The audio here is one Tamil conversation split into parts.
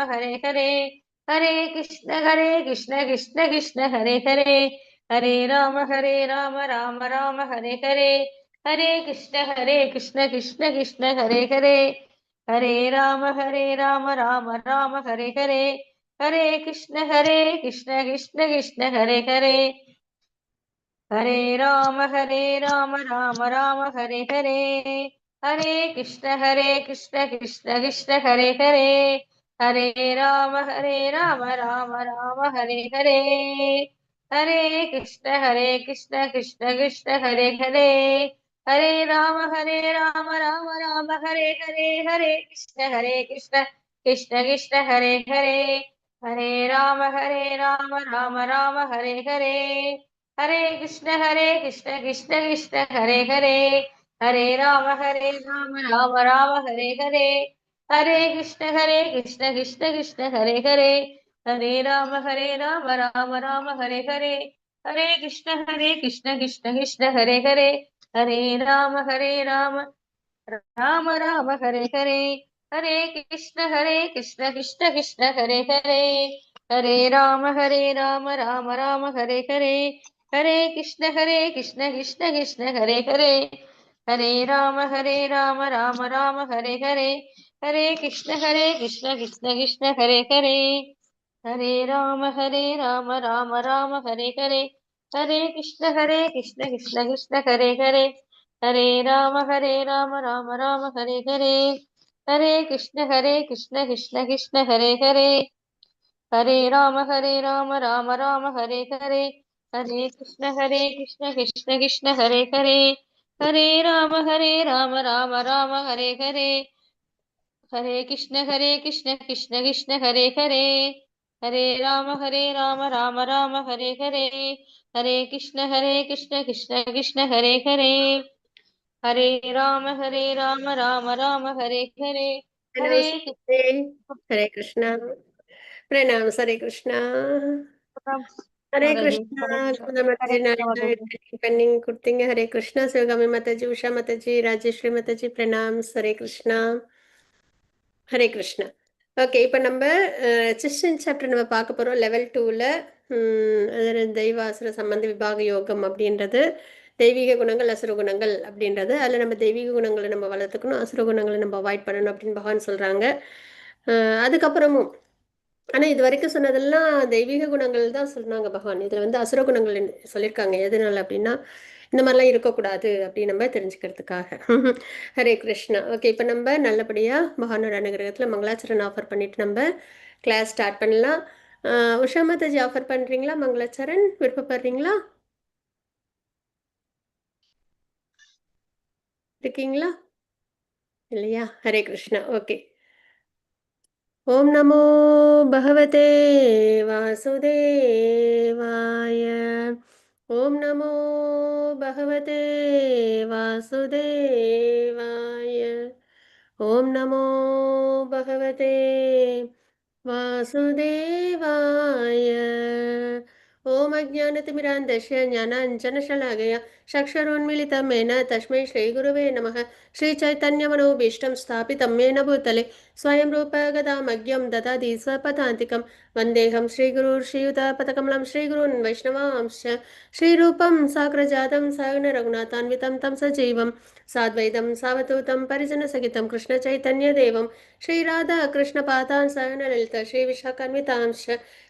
हरे हरे हरे कृष्ण कृष्ण कृष्ण हरे हरे हरे राम राम हरे हरे कृष्ण कृष्ण कृष्ण हरे हरे राम राम हरे हरे कृष्ण कृष्ण कृष्ण हरे राम राम हरे हरे कृष्ण कृष्ण कृष्ण हरे राम राम हरे हरे कृष्ण कृष्ण कृष्ण हरे राम राम हरे कृष्ण कृष्ण कृष्ण हरे राम राम हरे हरे कृष्ण कृष्ण कृष्ण हरे राम हरे कृष्ण कृष्ण कृष्ण हरे राम हरे कृष्ण कृष्ण कृष्ण हरे राम हरे कृष्ण कृष्ण कृष्ण हरे राम हरे कृष्ण कृष्ण कृष्ण हरे राम हरे कृष्ण कृष्ण कृष्ण हरे राम राम हरे कृष्ण कृष्ण कृष्ण हरे राम राम हरे कृष्ण कृष्ण कृष्ण हरे राम राम हरे कृष्ण कृष्ण कृष्ण हरे राम हरे कृष्ण कृष्ण कृष्ण हरे राम राम हरे कृष्ण कृष्ण कृष्ण हरे राम राम Hello, हरे Sute. Hare Krishna. Pranam, Hare Krishna. Hare Krishna. Gopala Mataji, Narayana, pending Kurtinga, Hare Krishna. Sivagami Mataji, Usha Mataji, Rajeshri Mataji, Pranam, Hare Krishna. Hare Krishna. Okay இப்போ நம்ம சிஸ்டன் சாப்டர் நம்ம பார்க்க போகிறோம் லெவல் 2ல். அதில் தெய்வாசுர சம்பந்த விபாக யோகம் அப்படின்றது, தெய்வீக குணங்கள் அசுர குணங்கள் அப்படின்றது. அதில் நம்ம தெய்வீக குணங்களை நம்ம வளர்த்துக்கணும், அசுர குணங்களை நம்ம அவாய்ட் பண்ணணும் அப்படின்னு பகவான் சொல்கிறாங்க. அதுக்கப்புறமும் ஆனால் இது வரைக்கும் சொன்னதெல்லாம் தெய்வீக குணங்கள் தான் சொன்னாங்க பகவான். இதில் வந்து அசுர குணங்கள் சொல்லியிருக்காங்க. எதனால அப்படின்னா இந்த மாதிரிலாம் இருக்கக்கூடாது அப்படின்னு நம்ம தெரிஞ்சுக்கிறதுக்காக. ஹரே கிருஷ்ணா. ஓகே, இப்போ நம்ம நல்லபடியாக பகவானோட அனுகிரகத்தில் மங்களாச்சரண் ஆஃபர் பண்ணிட்டு நம்ம கிளாஸ் ஸ்டார்ட் பண்ணலாம். உஷா மாதாஜி ஆஃபர் பண்ணுறீங்களா? மங்களாச்சரண் விருப்பப்படுறீங்களா? இருக்கீங்களா இல்லையா? ஹரே கிருஷ்ணா. ஓகே. ஓம் நமோ பகவதே வாசுதேவாய. ஓம் நமோ பகவதே வாசுதேவாய. ஓம் நமோ பகவதே वासुदेवाय. ॐ अज्ञानतिमिरान्धस्य ज्ञानाञ्जनशलाकया चक्षुरुन्मीलितं येन तस्मै श्रीगुरुवे नमः. श्रीचैतन्यमनोभीष्टं स्थापितं येन भूतले स्वयं रूप गदामज्ञं ददाति स्वपदान्तिकं वन्देऽहं श्रीगुरुर्श्रीयुतपदकमलं श्रीगुरून् वैष्णवांश्च श्रीरूपं साग्रजातं साग्नरघुनाथान्वितं तं सजीवं साद्वैतं सावधूतं परिजनसहितं कृष्णचैतन्यदेवं श्रीराधा कृष्णपादान् सहनललिता श्रीविशाखान्वितांश्च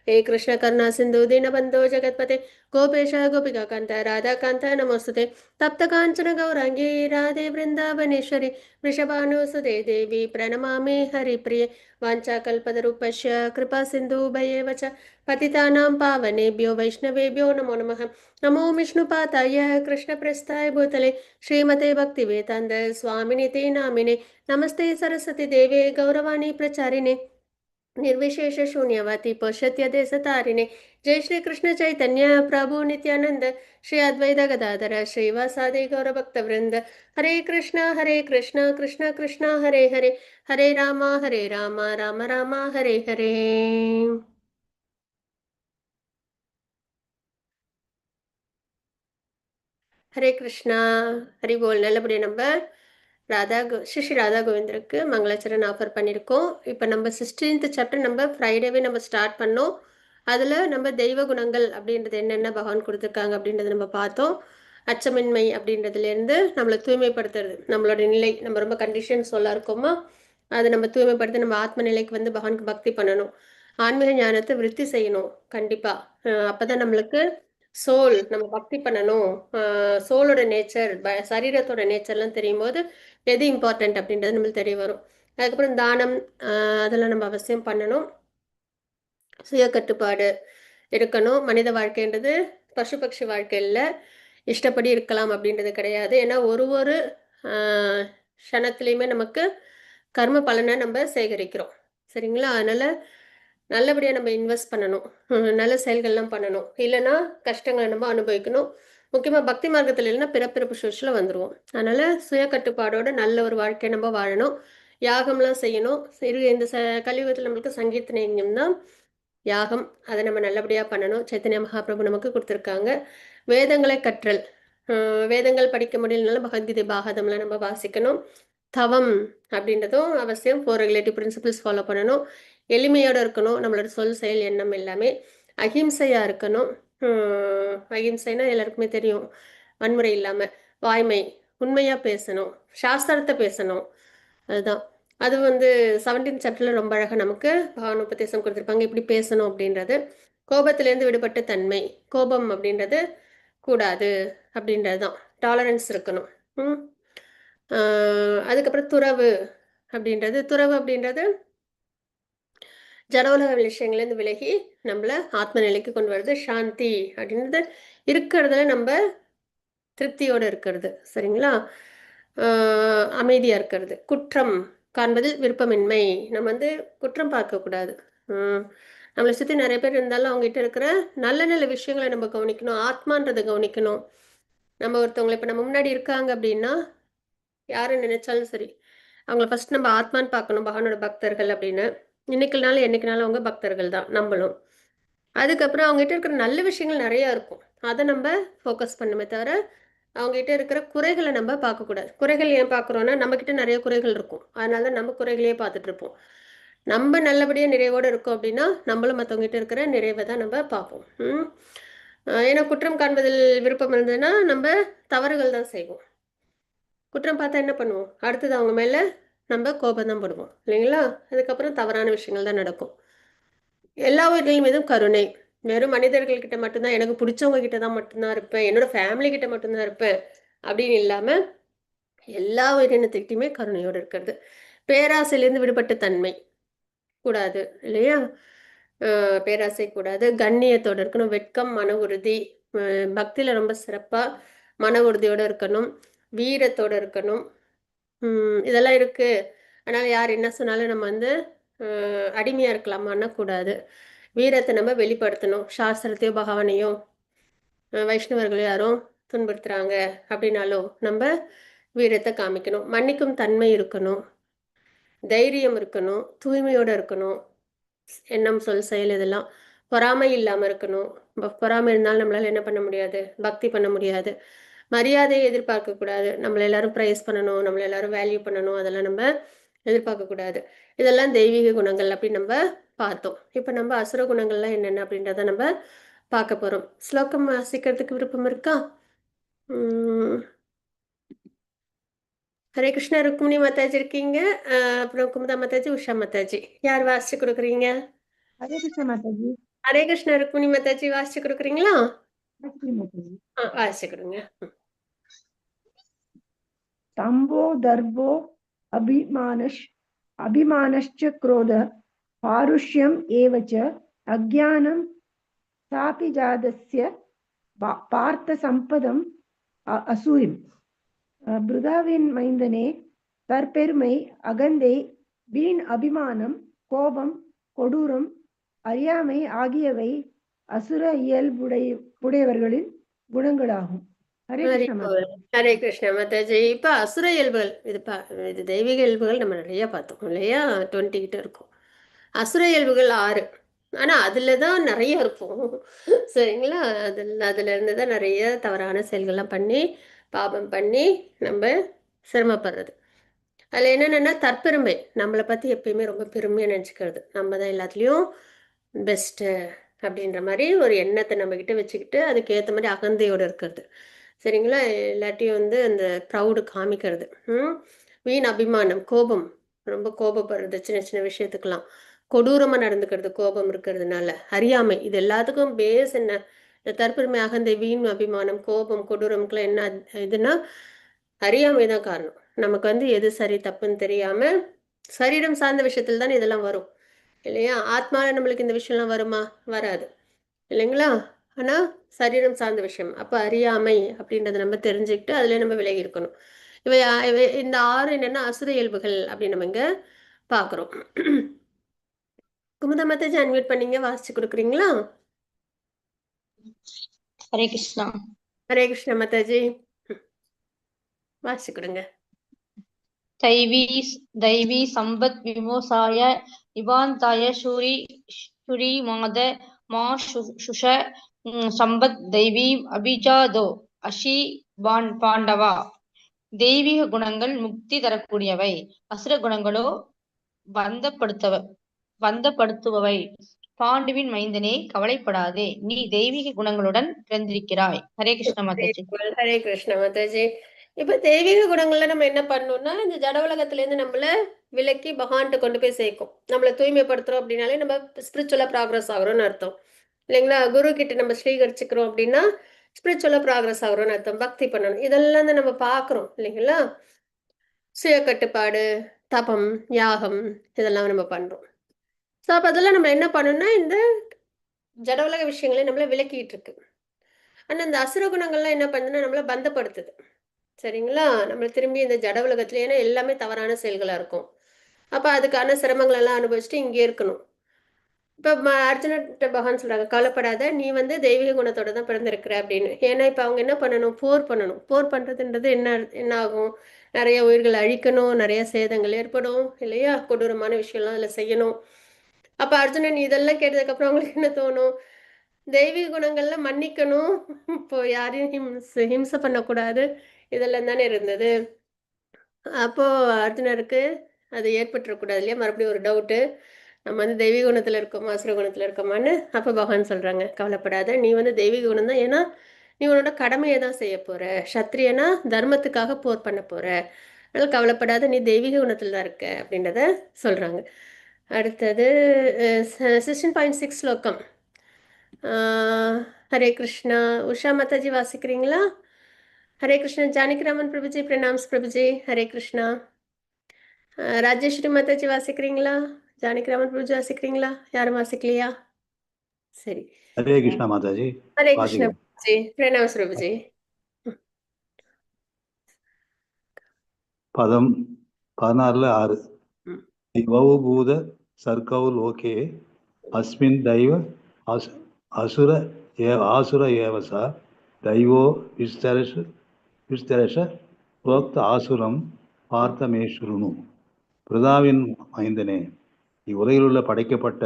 हे कृष्ण करुणा सिन्धु दीनबन्धो जगत्पते गोपेश गोपिकान्त राधाकान्त नमोस्तुते तप्त काञ्चन गौराङ्गी राधे वृन्दावनेश्वरी वृषभानुसुते देवी प्रणमामि हरिप्रिये वाञ्छाकल्पतरुपस्य कृपा सिन्धुभयेव च पतितानां पावनेभ्यो वैष्णवेभ्यो नमो नमः. नमो विष्णुपादाय कृष्णप्रस्थाय भूतले श्रीमते भक्तिवेदान्त स्वामिनिति नामिने नमस्ते सरस्वती देवे गौरवाणी प्रचारिणे निर्विशेष शून्यवाति पश्यत्य देशतारिणे. जय श्री कृष्ण चैतन्य प्रभु नित्यानंद श्री अद्वैत गदाधर श्रीवासादि गौरभक्तवृंद. हरे कृष्ण कृष्ण कृष्ण हरे हरे हरे राम राम राम हरे हरे. ஹரே கிருஷ்ணா. ஹரி போல். நல்லபடியா நம்ம ஸ்ரீ ஸ்ரீ ராதா கோவிந்தருக்கு மங்களாச்சரண் ஆஃபர் பண்ணியிருக்கோம். இப்போ நம்ம 16th சாப்டர் நம்ம ஃப்ரைடேவே நம்ம ஸ்டார்ட் பண்ணோம். அதில் நம்ம தெய்வ குணங்கள் அப்படின்றது என்னென்ன பகவான் கொடுத்துருக்காங்க அப்படின்றத நம்ம பார்த்தோம். அச்சமின்மை அப்படின்றதுலேருந்து நம்மளை தூய்மைப்படுத்துறது, நம்மளோட நிலை, நம்ம ரொம்ப கண்டிஷன் சொல்ல இருக்கோமா, அதை நம்ம தூய்மைப்படுத்தி நம்ம ஆத்ம நிலைக்கு வந்து பகவானுக்கு பக்தி பண்ணணும். ஆன்மீக ஞானத்தை விருத்தி செய்யணும் கண்டிப்பாக. அப்போ தான் நம்மளுக்கு சோல், நம்ம பக்தி பண்ணணும், சோலோட நேச்சர், சரீரத்தோட நேச்சர்லாம் தெரியும் போது எது இம்பார்ட்டன்ட் அப்படின்றது நம்மளுக்கு தெரிய வரும். அதுக்கப்புறம் தானம், அதெல்லாம் நம்ம அவசியம் பண்ணணும். சுய கட்டுப்பாடு இருக்கணும். மனித வாழ்க்கைன்றது பசு பட்சி வாழ்க்கையில் இஷ்டப்படி இருக்கலாம் அப்படின்றது கிடையாது. ஏன்னா ஒரு ஒரு க்ஷணத்துலேயுமே நமக்கு கர்ம பலனை நம்ம சேகரிக்கிறோம். சரிங்களா? அதனால் நல்லபடியாக நம்ம இன்வெஸ்ட் பண்ணணும், நல்ல செயல்கள்லாம் பண்ணணும். இல்லைன்னா கஷ்டங்களை நம்ம அனுபவிக்கணும். முக்கியமாக பக்தி மார்க்கத்தில் இல்லைன்னா பிறப்பிறப்பு சுழற்சியில் வந்துடுவோம். அதனால் சுய கட்டுப்பாடோட நல்ல ஒரு வாழ்க்கையை நம்ம வாழணும். யாகம்லாம் செய்யணும். இந்த கலியுகத்தில் நம்மளுக்கு சங்கீர்த்தன யஜ்ஞம் தான் யாகம். அதை நம்ம நல்லபடியாக பண்ணணும். சைத்தன்ய மகாபிரபு நமக்கு கொடுத்துருக்காங்க. வேதங்களை கற்றல், வேதங்கள் படிக்க முடியலனாலும் பகவத்கீதை பாகதம்லாம் நம்ம வாசிக்கணும். தவம் அப்படின்றதும் அவசியம். 4 ரிலேட்டிவ் பிரின்சிபிள்ஸ் ஃபாலோ பண்ணணும். எளிமையோடு இருக்கணும். நம்மளோட சொல் செயல் எண்ணம் எல்லாமே அஹிம்சையாக இருக்கணும். அஹிம்சைனா எல்லாருக்குமே தெரியும், வன்முறை இல்லாமல் வாய்மை, உண்மையாக பேசணும், சாஸ்திரத்தை பேசணும். அதுதான். அது வந்து 17th சாப்டரில் ரொம்ப அழகாக நமக்கு பகவான் உபதேசம் கொடுத்துருப்பாங்க, இப்படி பேசணும் அப்படின்றது. கோபத்திலேருந்து விடுபட்ட தன்மை, கோபம் அப்படின்றது கூடாது அப்படின்றது தான். டாலரன்ஸ் இருக்கணும். அதுக்கப்புறம் துறவு அப்படின்றது ஜடோலக விஷயங்கள்லேருந்து விலகி நம்மளை ஆத்ம நிலைக்கு கொண்டு வருது. சாந்தி அப்படின்றது இருக்கிறதுல நம்ம திருப்தியோடு இருக்கிறது. சரிங்களா? அமைதியாக இருக்கிறது. குற்றம் காண்பதில் விருப்பமின்மை, நம்ம வந்து குற்றம் பார்க்கக்கூடாது. நம்மளை சுற்றி நிறைய பேர் இருந்தாலும் அவங்ககிட்ட இருக்கிற நல்ல நல்ல விஷயங்களை நம்ம கவனிக்கணும். ஆத்மான்றதை கவனிக்கணும். நம்ம ஒருத்தவங்களை இப்போ நம்ம முன்னாடி இருக்காங்க அப்படின்னா, யாரை நினைச்சாலும் சரி, அவங்கள ஃபர்ஸ்ட் நம்ம ஆத்மான்னு பார்க்கணும். பகவானோட பக்தர்கள் அப்படின்னு இன்னைக்குனாலும் என்னைக்குனாலும் அவங்க பக்தர்கள் தான் நம்மளும். அதுக்கப்புறம் அவங்ககிட்ட இருக்கிற நல்ல விஷயங்கள் நிறையா இருக்கும், அதை நம்ம ஃபோக்கஸ் பண்ணுமே தவிர அவங்ககிட்ட இருக்கிற குறைகளை நம்ம பார்க்கக்கூடாது. குறைகள் ஏன் பார்க்குறோன்னா, நம்மக்கிட்ட நிறைய குறைகள் இருக்கும், அதனால தான் நம்ம குறைகளையே பார்த்துட்டு இருப்போம். நம்ம நல்லபடியாக நிறைவோடு இருக்கோம் அப்படின்னா நம்மளும் மற்றவங்ககிட்ட இருக்கிற நிறைவை தான் நம்ம பார்ப்போம். ஏன்னா குற்றம் காண்பதில் விருப்பம் இருந்ததுன்னா நம்ம தவறுகள் தான் செய்வோம். குற்றம் பார்த்தா என்ன பண்ணுவோம்? அடுத்தது அவங்க மேலே நம்ம கோபம் தான் படுவோம் இல்லைங்களா? அதுக்கப்புறம் தவறான விஷயங்கள் தான் நடக்கும். எல்லா உயிர்கள் மீதும் கருணை. வெறும் மனிதர்கள்கிட்ட மட்டும்தான், எனக்கு பிடிச்சவங்க கிட்ட தான் மட்டும்தான் இருப்பேன், என்னோட ஃபேமிலி கிட்ட மட்டும்தான் இருப்பேன் அப்படின்னு இல்லாமல் எல்லா உயிரினத்துக்கிட்டையுமே கருணையோடு இருக்கிறது. பேராசையிலேருந்து விடுபட்ட தன்மை கூடாது இல்லையா? பேராசை கூடாது. கண்ணியத்தோடு இருக்கணும். வெட்கம், மன உறுதி, பக்தியில் ரொம்ப சிறப்பாக மன உறுதியோடு இருக்கணும். வீரத்தோடு இருக்கணும். இதெல்லாம் இருக்குது. அதனால் யார் என்ன சொன்னாலும் நம்ம வந்து அடிமையாக இருக்கலாமான்னா கூடாது. வீரத்தை நம்ம வெளிப்படுத்தணும். சாஸ்திரத்தையோ பகவானையோ வைஷ்ணவர்களோ யாரும் துன்புறுத்துறாங்க அப்படின்னாலும் நம்ம வீரத்தை காமிக்கணும். மன்னிக்கும் தன்மை இருக்கணும். தைரியம் இருக்கணும். தூய்மையோடு இருக்கணும். எண்ணம், சொல், செயல் இதெல்லாம். பொறாமை இல்லாமல் இருக்கணும். பொறாமை இருந்தாலும் நம்மளால் என்ன பண்ண முடியாது? பக்தி பண்ண முடியாது. மரியாதையை எதிர்பார்க்கக்கூடாது. நம்மளை எல்லாரும் ப்ரைஸ் பண்ணணும், நம்மளை எல்லாரும் வேல்யூ பண்ணணும், அதெல்லாம் நம்ம எதிர்பார்க்கக்கூடாது. இதெல்லாம் தெய்வீக குணங்கள் அப்படின்னு நம்ம பார்த்தோம். இப்போ நம்ம அசுர குணங்கள்லாம் என்னென்ன அப்படின்றத நம்ம பார்க்க போகிறோம். ஸ்லோகம் வாசிக்கிறதுக்கு விருப்பம் இருக்கா? ஹரே கிருஷ்ணா. ருக்மிணி மாதாஜி இருக்கீங்க, அப்புறம் குமுதா மாதாஜி, உஷா மாதாஜி. யார் வாசிச்சு கொடுக்குறீங்க? ஹரே கிருஷ்ணா மாதாஜி. ஹரே கிருஷ்ணா. ருக்மிணி மாதாஜி வாசிச்சு கொடுக்குறீங்களா? வாசிச்சு கொடுங்க. தம்போ தர்போ அபிமானश्च क्रोध पारुष्यम् एव च अज्ञानं सापि जातस्य பார்த்த சம்பதம் அசூயம். பிருதாவின் மைந்தனே, தற்பெருமை, அகந்தை, வீண் அபிமானம், கோபம், கொடூரம், அறியாமை ஆகியவை அசுர இயல்புடையவர்களின் குணங்களாகும். ஹரே கிருஷ்ணா மாதாஜி. இப்போ அசுர இயல்புகள், இது தெய்வீக இயல்புகள் நம்ம நிறைய பார்த்தோம் இல்லையா? 20 கிட்ட இருக்கும். அசுர இயல்புகள் 6. ஆனால் அதில் தான் நிறைய இருக்கும். சரிங்களா? அதுல இருந்து தான் நிறைய தவறான செயல்கள்லாம் பண்ணி பாபம் பண்ணி நம்ம சிரமப்படுறது. அதுல என்னென்னா தற்பெருமை, நம்மளை பத்தி எப்பயுமே ரொம்ப பெருமையா நினைச்சுக்கிறது, நம்ம தான் எல்லாத்துலயும் பெஸ்ட்டு அப்படின்ற மாதிரி ஒரு எண்ணத்தை நம்ம கிட்ட வச்சுக்கிட்டு அதுக்கு ஏற்ற மாதிரி அகந்தையோடு இருக்கிறது. சரிங்களா? எல்லாத்தையும் வந்து அந்த ப்ரௌடு காமிக்கிறது. வீண் அபிமானம், கோபம், ரொம்ப கோபப்படுறது சின்ன சின்ன விஷயத்துக்கெல்லாம், கொடூரமா நடந்துக்கிறது கோபம் இருக்கிறதுனால, அறியாமை, இது எல்லாத்துக்கும் பேஸ் என்ன? இந்த தற்பெருமை, அகந்தை, வீண் அபிமானம், கோபம், கொடூரம்க்குலாம் என்ன இதுன்னா அறியாமை தான் காரணம். நமக்கு வந்து எது சரி தப்புன்னு தெரியாம சரீரம் சார்ந்த விஷயத்துல தானே இதெல்லாம் வரும் இல்லையா? ஆத்மால நம்மளுக்கு இந்த விஷயம்லாம் வருமா? வராது இல்லைங்களா? ஆனா சரீரம் சார்ந்த விஷயம். அப்ப அறியாமை அப்படின்றத நம்ம தெரிஞ்சுக்கிட்டு அதுல நம்ம விலகி இருக்கணும். இவை இந்த 6 என்னன்னா அசுர இயல்புகள் அப்படின்னு நம்ம இங்க பாக்குறோம். குமுதா மாதாஜி அன்மியூட் பண்ணீங்க, வாசிச்சு கொடுக்குறீங்களா? ஹரே கிருஷ்ணா. ஹரே கிருஷ்ணா மாதாஜி, வாசிச்சு கொடுங்க. दैवी संबत विमोसाय निबान्ताय शूरी माद मा शुष संबत दैवी अभिजादो அஷி பாண்டவா. தெய்வீக குணங்கள் முக்தி தரக்கூடியவை, அசுர குணங்களோ பந்தப்படுத்துபவை. பாண்டுவின் மைந்தனே, கவலைப்படாதே, நீ தெய்வீக குணங்களுடன் பிறந்திருக்கிறாய். ஹரே கிருஷ்ண மாதாஜி. ஹரே கிருஷ்ண மாதாஜி. இப்ப தெய்வீக குணங்கள்ல நம்ம என்ன பண்ணணும்னா, இந்த ஜட உலகத்துல இருந்து நம்மள விலக்கி பகவான்கிட்ட கொண்டு போய் சேர்க்கும். நம்மளை தூய்மைப்படுத்துறோம் அப்படின்னாலே நம்ம ஸ்பிரிச்சுவலா ப்ராக்ரஸ் ஆகுறோம்னு அர்த்தம் இல்லைங்களா? குரு கிட்ட நம்ம ஸ்வீகரிச்சுக்கிறோம் அப்படின்னா ஸ்பிரிச்சுவலா ப்ராக்ரஸ் ஆகுறோம்னு அர்த்தம். பக்தி பண்ணணும், இதெல்லாம் தான் நம்ம பார்க்குறோம் இல்லைங்களா? சுய கட்டுப்பாடு, தபம், யாகம், இதெல்லாம் நம்ம பண்றோம். ஸோ அப்போ அதெல்லாம் நம்ம என்ன பண்ணணும்னா இந்த ஜட உலக விஷயங்களை நம்மள விலக்கிட்டு இருக்கு. ஆனா இந்த அசுர குணங்கள்லாம் என்ன பண்ணுதுன்னா நம்மள பந்தப்படுத்துது. சரிங்களா? நம்மள திரும்பி இந்த ஜட உலகத்துல, ஏன்னா எல்லாமே தவறான செயல்களா இருக்கும். அப்ப அதுக்கான சிரமங்கள் எல்லாம் அனுபவிச்சுட்டு இங்கே இருக்கணும். இப்ப அர்ஜுனன்ட்ட பகவான் சொல்றாங்க, கவலைப்படாத, நீ வந்து தெய்வீக குணத்தோட தான் பிறந்திருக்கிற அப்படின்னு. ஏன்னா இப்ப அவங்க என்ன பண்ணணும்? போர் பண்ணணும். போர் பண்றதுன்றது என்ன ஆகும்? நிறைய உயிர்கள் அழிக்கணும், நிறைய சேதங்கள் ஏற்படும் இல்லையா? கொடூரமான விஷயம்லாம் அதுல செய்யணும். அப்ப அர்ஜுனன் இதெல்லாம் கேட்டதுக்கு அப்புறம் அவங்களுக்கு என்ன தோணும்? தெய்வீக குணங்கள்ல மன்னிக்கணும், இப்போ யாரையும் ஹிம்சை பண்ணக்கூடாது, இதெல்லாம் தானே இருந்தது. அப்போ அர்ஜுனருக்கு அது ஏற்பட்டுறக்கூடாது இல்லையா? மறுபடியும் ஒரு டவுட்டு, நம்ம வந்து தெய்வீக குணத்துல இருக்கோமா அசுர குணத்துல இருக்கோமான்னு. அப்போ பகவான் சொல்றாங்க, கவலைப்படாத, நீ வந்து தெய்வீக குணம் தான். ஏன்னா நீ உன்னோட கடமையை தான் செய்ய போற, சத்திரியனா தர்மத்துக்காக போர் பண்ண போற, அதனால கவலைப்படாத, நீ தெய்வீக குணத்துல தான் இருக்க அப்படின்றத சொல்றாங்க. அடுத்தது 16.6 ஸ்லோகம். ஹரே கிருஷ்ணா. உஷா மாதாஜி வாசிக்கிறீங்களா? ஹரே கிருஷ்ணா. ஜானகிராமன் பிரபுஜி, பிரணாம்ஸ் பிரபுஜி. ஹரே கிருஷ்ணா. ராஜேஸ்வரி மாதாஜி வாசிக்கிறீங்களா? ஜானகிராமன் பிரபுஜி வாசிக்கிறீங்களா? யாரும் வாசிக்கலையா? சரி. ஹரே கிருஷ்ணா மாதாஜி. ஹரே கிருஷ்ணா பிரபுஜி, பிரணாம்ஸ் பிரபுஜி. பதம் 16 பூத சர்க்கௌ லோகே அஸ்மின் தெய்வ ஆசுர ஏவசா தெய்வோ விஸ்தரஷ புரோக்த ஆசுரம் பார்த்தமேஸ்வருனு. பிரதாவின் மைந்தனே, இவ்வுலகிலுள்ள படைக்கப்பட்ட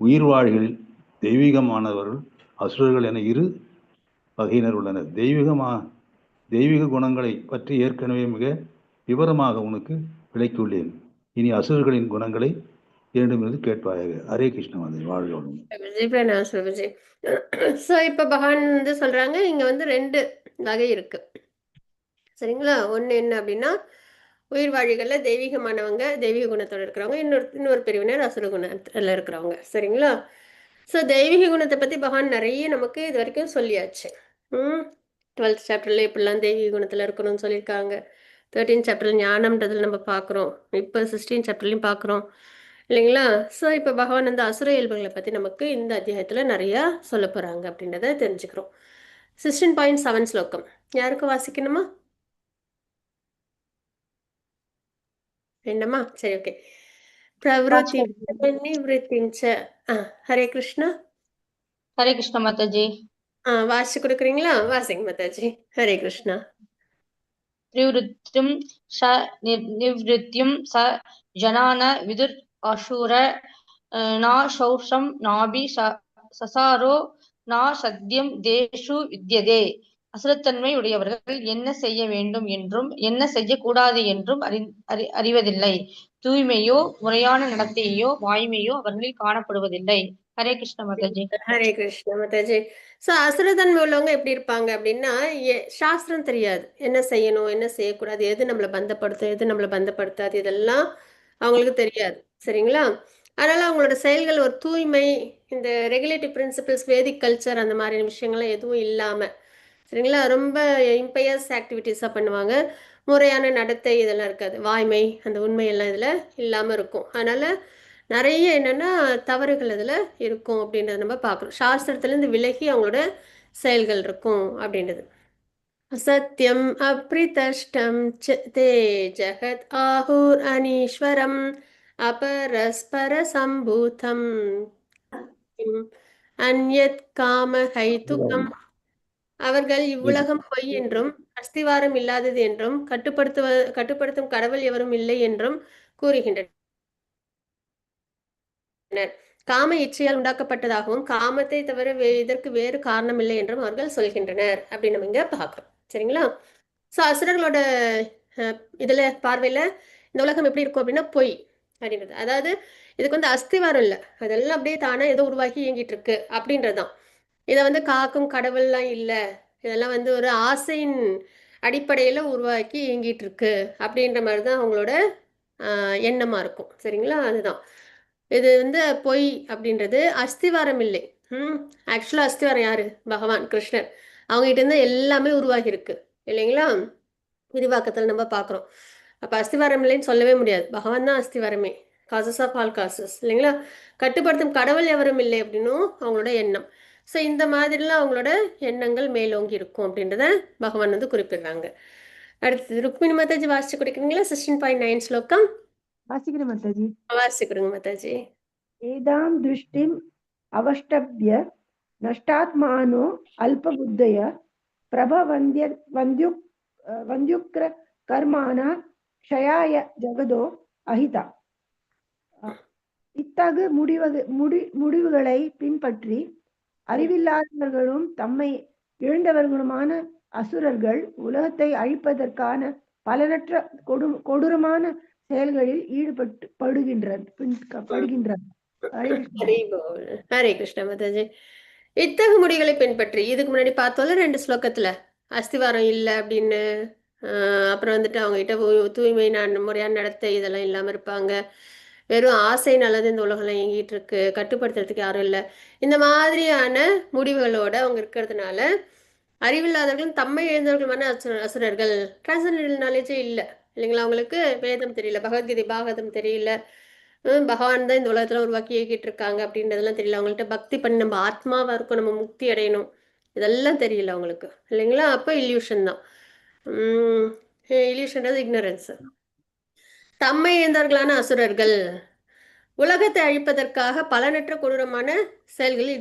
உயிர்வாழிகளில் தெய்வீகமானவர்கள் அசுரர்கள் என 2 வகையினர் உள்ளனர். தெய்வீக குணங்களை பற்றி ஏற்கனவே மிக விவரமாக உனக்கு விளக்கியுள்ளேன். இனி அசுரர்களின் குணங்களை இரண்டுமிருந்து கேட்பாயாக. ஹரே கிருஷ்ண மாதாஜி, வாழ்வோம். ஸோ இப்போ பகவான் வந்து சொல்றாங்க, இங்க வந்து 2 வகை இருக்கு. சரிங்களா? ஒன்று என்ன அப்படின்னா, உயிர்வாழிகளில் தெய்வீகமானவங்க, தெய்வீக குணத்தோடு இருக்கிறவங்க, இன்னொரு பிரிவினர் அசுர குணத்தில் இருக்கிறவங்க. சரிங்களா? ஸோ தெய்வீக குணத்தை பற்றி பகவான் நிறைய நமக்கு இது வரைக்கும் சொல்லியாச்சு. 12th சாப்டர்ல இப்படிலாம் தெய்வீக குணத்தில் இருக்கணும்னு சொல்லியிருக்காங்க. 13th சாப்டர்ல ஞானம்ன்றதுல நம்ம பார்க்குறோம். இப்போ 16th சாப்டர்லையும் பார்க்குறோம் இல்லைங்களா? ஸோ இப்போ பகவான் வந்து அசுர இயல்புகளை பற்றி நமக்கு இந்த அத்தியாயத்தில் நிறையா சொல்ல போகிறாங்க அப்படின்றத தெரிஞ்சுக்கிறோம். 16.7 ஸ்லோகம் யாருக்கு வாசிக்கணுமா? வேண்டாமா? சரி, ஓகே. பிரவருத்தி நிவృత్తించ. ஹரே கிருஷ்ணா. ஹரே கிருஷ்ண மாதாஜி. வாசிச்சு கொடுக்குறீங்களா? வாசிங்க மாதாஜி. ஹரே கிருஷ்ணா. பிரவருத்திம் ச நிவృత్తిம் ச ஜனான விதுர் அசூர நா சௌஷம் நாபி சசாரோ நா சத்யம் தேஷு வித்யதே அசுரத்தன்மை உடையவர்கள் என்ன செய்ய வேண்டும் என்றும் என்ன செய்யக்கூடாது என்றும் அறிவதில்லை. தூய்மையோ முறையான நடத்தையோ வாய்மையோ அவர்களில் காணப்படுவதில்லை. ஹரே கிருஷ்ண மாதாஜி. ஹரே கிருஷ்ண மாதாஜி. சோ அசுரத்தன்மை உள்ளவங்க எப்படி இருப்பாங்க அப்படின்னா, சாஸ்திரம் தெரியாது, என்ன செய்யணும் என்ன செய்யக்கூடாது, எது நம்மளை பந்தப்படுத்தும் எது நம்மளை பந்தப்படுத்தாது, இதெல்லாம் அவங்களுக்கு தெரியாது. சரிங்களா? அதனால அவங்களோட செயல்கள் ஒரு தூய்மை, இந்த ரெகுலேட்டிவ் பிரின்சிபிள்ஸ், வேதிக் கல்ச்சர், அந்த மாதிரி விஷயங்கள்லாம் எதுவும் இல்லாம, சரிங்களா, ரொம்ப இம்பயஸ் ஆக்டிவிட்டீஸாக பண்ணுவாங்க. முறையான நடத்தை இதெல்லாம் இருக்காது, வாய்மை அந்த உண்மையெல்லாம் இதில் இல்லாமல் இருக்கும். அதனால நிறைய என்னன்னா தவறுகள் அதில் இருக்கும் அப்படின்றத நம்ம பார்க்குறோம். சாஸ்திரத்துலேருந்து விலகி அவங்களோட செயல்கள் இருக்கும் அப்படின்றது. சத்யம் அப்ரிதஷ்டம் தே ஜகத் ஆஹூர் அனீஸ்வரம் அபரஸ்பர சம்பூதம் அந்யத் காம ஹைதுகம். அவர்கள் இவ்வுலகம் பொய் என்றும் அஸ்திவாரம் இல்லாதது என்றும் கட்டுப்படுத்தும் கடவுள் எவரும் இல்லை என்றும் கூறுகின்றனர். காம இச்சையால் உண்டாக்கப்பட்டதாகவும் காமத்தை தவிர இதற்கு வேறு காரணம் இல்லை என்றும் அவர்கள் சொல்கின்றனர் அப்படின்னு நம்ம இங்க பார்க்கிறோம். சரிங்களா? ஸோ அசுரர்களோட இதுல பார்வையில இந்த உலகம் எப்படி இருக்கும் அப்படின்னா பொய் அப்படின்றது. அதாவது இதுக்கு வந்து அஸ்திவாரம் இல்லை, அதெல்லாம் அப்படியே தானே ஏதோ உருவாக்கி இயங்கிட்டு இருக்கு அப்படின்றதுதான். இதை வந்து காக்கும் கடவுள்லாம் இல்லை, இதெல்லாம் வந்து ஒரு ஆசையின் அடிப்படையில உருவாக்கி இயங்கிட்டு இருக்கு அப்படின்ற மாதிரி தான் அவங்களோட எண்ணமா இருக்கும். சரிங்களா? அதுதான் இது வந்து பொய் அப்படின்றது. அஸ்திவாரம் இல்லை. ஆக்சுவலா அஸ்திவாரம் யாரு? பகவான் கிருஷ்ணர். அவங்க கிட்ட இருந்து எல்லாமே உருவாகி இருக்கு இல்லைங்களா? விரிவாக்கத்தில் நம்ம பார்க்குறோம். அப்போ அஸ்திவாரம் இல்லைன்னு சொல்லவே முடியாது, பகவான் தான் அஸ்திவாரமே. காசஸ் ஆஃப் ஆல் காசஸ் இல்லைங்களா? கட்டுப்படுத்தும் கடவுள் எவரும் இல்லை அப்படின்னும் அவங்களோட எண்ணம். ஸோ இந்த மாதிரிலாம் அவங்களோட எண்ணங்கள் மேலோங்கி இருக்கும் அப்படின்றத பகவான் வந்து குறிப்பிடுறாங்க. அடுத்தது ருக்மிணி மாதாஜி வாசிச்சு கொடுக்குறீங்களா? 16.9 ஸ்லோகம் வாசிக்கிறேன் மாதாஜி. வாசிச்சு கொடுங்க மாதாஜி. ஏதாம் திருஷ்டிம் அவஷ்டப்ய நஷ்டாத்மானோ அல்பபுத்தய வந்தியுக்ர கர்மான க்ஷயாய ஜகதோ அஹிதா. இத்தகு முடிவுகளை பின்பற்றி அறிவில்லாதவர்களும் தம்மை இழந்தவர்களுமான அசுரர்கள் உலகத்தை அழிப்பதற்கான பலனற்ற கொடூரமான செயல்களில் ஈடுபடுகின்றனர். ஹரே கிருஷ்ண மாதாஜி. இத்தகு முடிவுகளை பின்பற்றி இதுக்கு முன்னாடி பார்த்தோம்ல 2 ஸ்லோகத்துல அஸ்திவாரம் இல்லை அப்படின்னு, அப்புறம் வந்துட்டு அவங்க கிட்ட தூய்மை முறையான நடத்தை இதெல்லாம் இல்லாம இருப்பாங்க, வெறும் ஆசை நல்லது இந்த உலகம்லாம் இயங்கிட்டு இருக்கு, கட்டுப்படுத்துறதுக்கு யாரும் இல்லை, இந்த மாதிரியான முடிவுகளோட அவங்க இருக்கிறதுனால அறிவில்லாதவர்களும் தம்மை எழுந்தவர்களுமான அசுரர்கள், டிரான்சென்டென்டல் நாலேஜே இல்லை இல்லைங்களா? அவங்களுக்கு வேதம் தெரியல, பகவத்கீதை பாகவதம் தெரியல, பகவான் தான் இந்த உலகத்துல உருவாக்கி இயக்கிட்டு இருக்காங்க அப்படின்றதெல்லாம் தெரியல அவங்கள்ட்ட. பக்தி பண்ணி நம்ம ஆத்மாவா இருக்கும், நம்ம முக்தி அடையணும், இதெல்லாம் தெரியல அவங்களுக்கு இல்லைங்களா? அப்போ இல்யூஷன் தான். இல்யூஷன்றது இக்னரன்ஸ். தம்மை எழுந்தவர்களான அசுரர்கள் உலகத்தை அழிப்பதற்காக பலனற்ற கொடூரமான செயல்களில்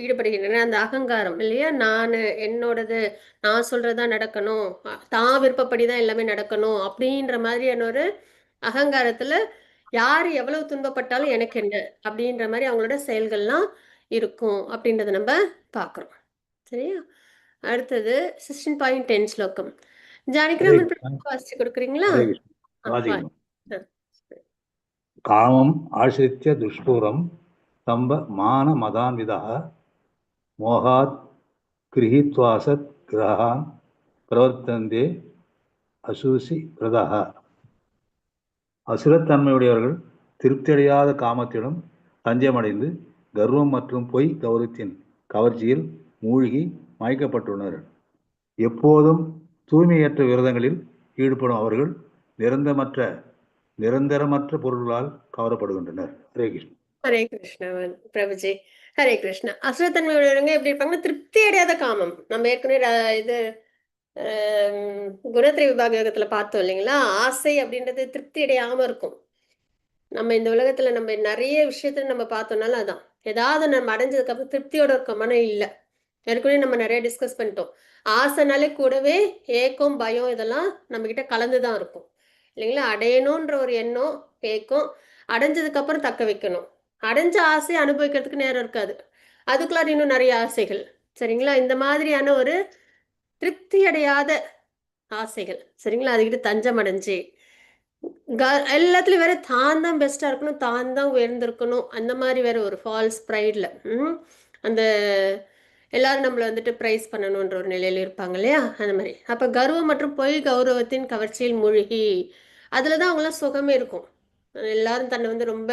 ஈடுபடுகின்றன. அந்த அகங்காரம் இல்லையா, நான் என்னோடது, நான் சொல்றதுதான் நடக்கணும், தான் விருப்பப்படிதான் எல்லாமே நடக்கணும் அப்படின்ற மாதிரியான ஒரு அகங்காரத்துல யார் எவ்வளவு துன்பப்பட்டாலும் எனக்கு என்ன அப்படின்ற மாதிரி அவங்களோட செயல்கள்லாம் இருக்கும் அப்படின்றத நம்ம பார்க்குறோம். சரியா? அடுத்தது 16.10 ஸ்லோகம் ஜானகிராமன் வாசிச்சு கொடுக்குறீங்களா? காமம் ஆசிரித்ய துஷ்பூரம் தம்ப மான மதான்விதா மோகாத் கிரஹித்வாசத் கிரகான் பிரவர்த்தந்தே அசூசி பிரதா. அசுரத்தன்மையுடையவர்கள் திருப்தியடையாத காமத்திடம் தஞ்சமடைந்து கர்வம் மற்றும் பொய் கௌரவத்தின் கவர்ச்சியில் மூழ்கி மயக்கப்பட்டுள்ளனர். எப்போதும் தூய்மையற்ற விரதங்களில் ஈடுபடும் அவர்கள் நிரந்தரமற்ற பொருள்களால் கவரப்படுகின்றனர். ஹரே கிருஷ்ணா. ஹரே கிருஷ்ணவன் பிரபுஜி. ஹரே கிருஷ்ணா. அசுரத்தன்மையுடையவங்க எப்படி இருப்பாங்கன்னா திருப்தி அடையாத காமம். நம்ம ஏற்கனவே இது குணத்திரை விபாக யோகத்துல பார்த்தோம் இல்லைங்களா? ஆசை அப்படின்றது திருப்தி அடையாம இருக்கும். நம்ம இந்த உலகத்துல நம்ம நிறைய விஷயத்துல நம்ம பார்த்தோம்னாலும் அதான், ஏதாவது நம்ம அடைஞ்சதுக்கு அப்புறம் திருப்தியோட இருக்க மனம் இல்லை. ஏற்கனவே நம்ம நிறைய டிஸ்கஸ் பண்ணிட்டோம். ஆசைனாலே கூடவே ஏக்கம் பயம் இதெல்லாம் நம்ம கிட்ட கலந்துதான் இருக்கும் இல்லைங்களா? அடையணும்ன்ற ஒரு எண்ணம், ஏக்கம், அடைஞ்சதுக்கு அப்புறம் தக்க வைக்கணும், அடைஞ்ச ஆசையை அனுபவிக்கிறதுக்கு நேரம் இருக்காது, அதுக்குள்ளார இன்னும் நிறைய ஆசைகள். சரிங்களா? இந்த மாதிரியான ஒரு திருப்தி அடையாத ஆசைகள், சரிங்களா? அதுக்கிட்ட தஞ்சம் அடைஞ்சு எல்லாத்துலயும் வேற தான் தான் பெஸ்டா இருக்கணும், தான் தான் உயர்ந்திருக்கணும், அந்த மாதிரி வேற ஒரு ஃபால்ஸ் ப்ரைட்ல அந்த எல்லாரும் நம்மள வந்துட்டு பிரைஸ் பண்ணணுன்ற ஒரு நிலையில இருப்பாங்க இல்லையா? அந்த மாதிரி. அப்ப கர்வம் மற்றும் பொய் கௌரவத்தின் கவர்ச்சியில் மூழ்கி அதுலதான் அவங்களாம் சுகமே இருக்கும். எல்லாரும் தன்னை வந்து ரொம்ப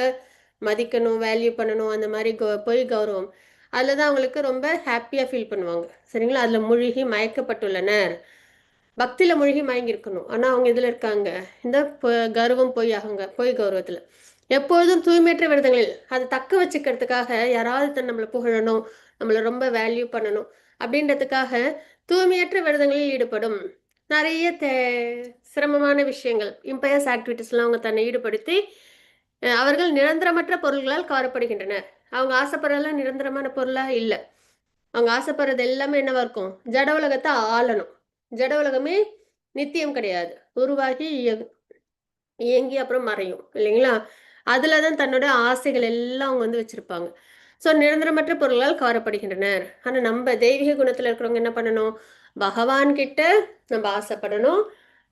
மதிக்கணும், வேல்யூ பண்ணணும், அந்த மாதிரி பொய் கௌரவம் அதுலதான் அவங்களுக்கு ரொம்ப ஹாப்பியா ஃபீல் பண்ணுவாங்க, சரிங்களா? அதுல மூழ்கி மயக்கப்பட்டுள்ளனர். பக்தியில மூழ்கி மயங்கி இருக்கணும். ஆனா அவங்க இதுல இருக்காங்க, இந்த கர்வம் பொய் கௌரவத்துல. எப்பொழுதும் தூய்மையற்ற விரதங்களில் அதை தக்க வச்சுக்கிறதுக்காக யாராவது நம்மளை புகழணும், நம்மளை ரொம்ப வேல்யூ பண்ணணும் அப்படின்றதுக்காக தூய்மையற்ற விரதங்களில் ஈடுபடும். நிறைய சிரமமான விஷயங்கள், இம்பயஸ் ஆக்டிவிட்டிஸ்லாம் அவங்க தன்னை ஈடுபடுத்தி அவர்கள் நிரந்தரமற்ற பொருள்களால் கவரப்படுகின்றனர். அவங்க ஆசைப்படுறதெல்லாம் நிரந்தரமான பொருளா இல்லை. அவங்க ஆசைப்படுறது எல்லாமே என்னவா இருக்கும்? ஜட உலகத்தை ஆளணும். ஜட உலகமே நித்தியம் கிடையாது, உருவாகி இயங்கி அப்புறம் மறையும் இல்லைங்களா? அதுலதான் தன்னோட ஆசைகள் எல்லாம் அவங்க வந்து வச்சிருப்பாங்க. ஸோ நிரந்தரமற்ற பொருள்களால் கவரப்படுகின்றனர். ஆனா நம்ம தெய்வீக குணத்துல இருக்கிறவங்க என்ன பண்ணணும்? பகவான் கிட்ட நம்ம ஆசைப்படணும்.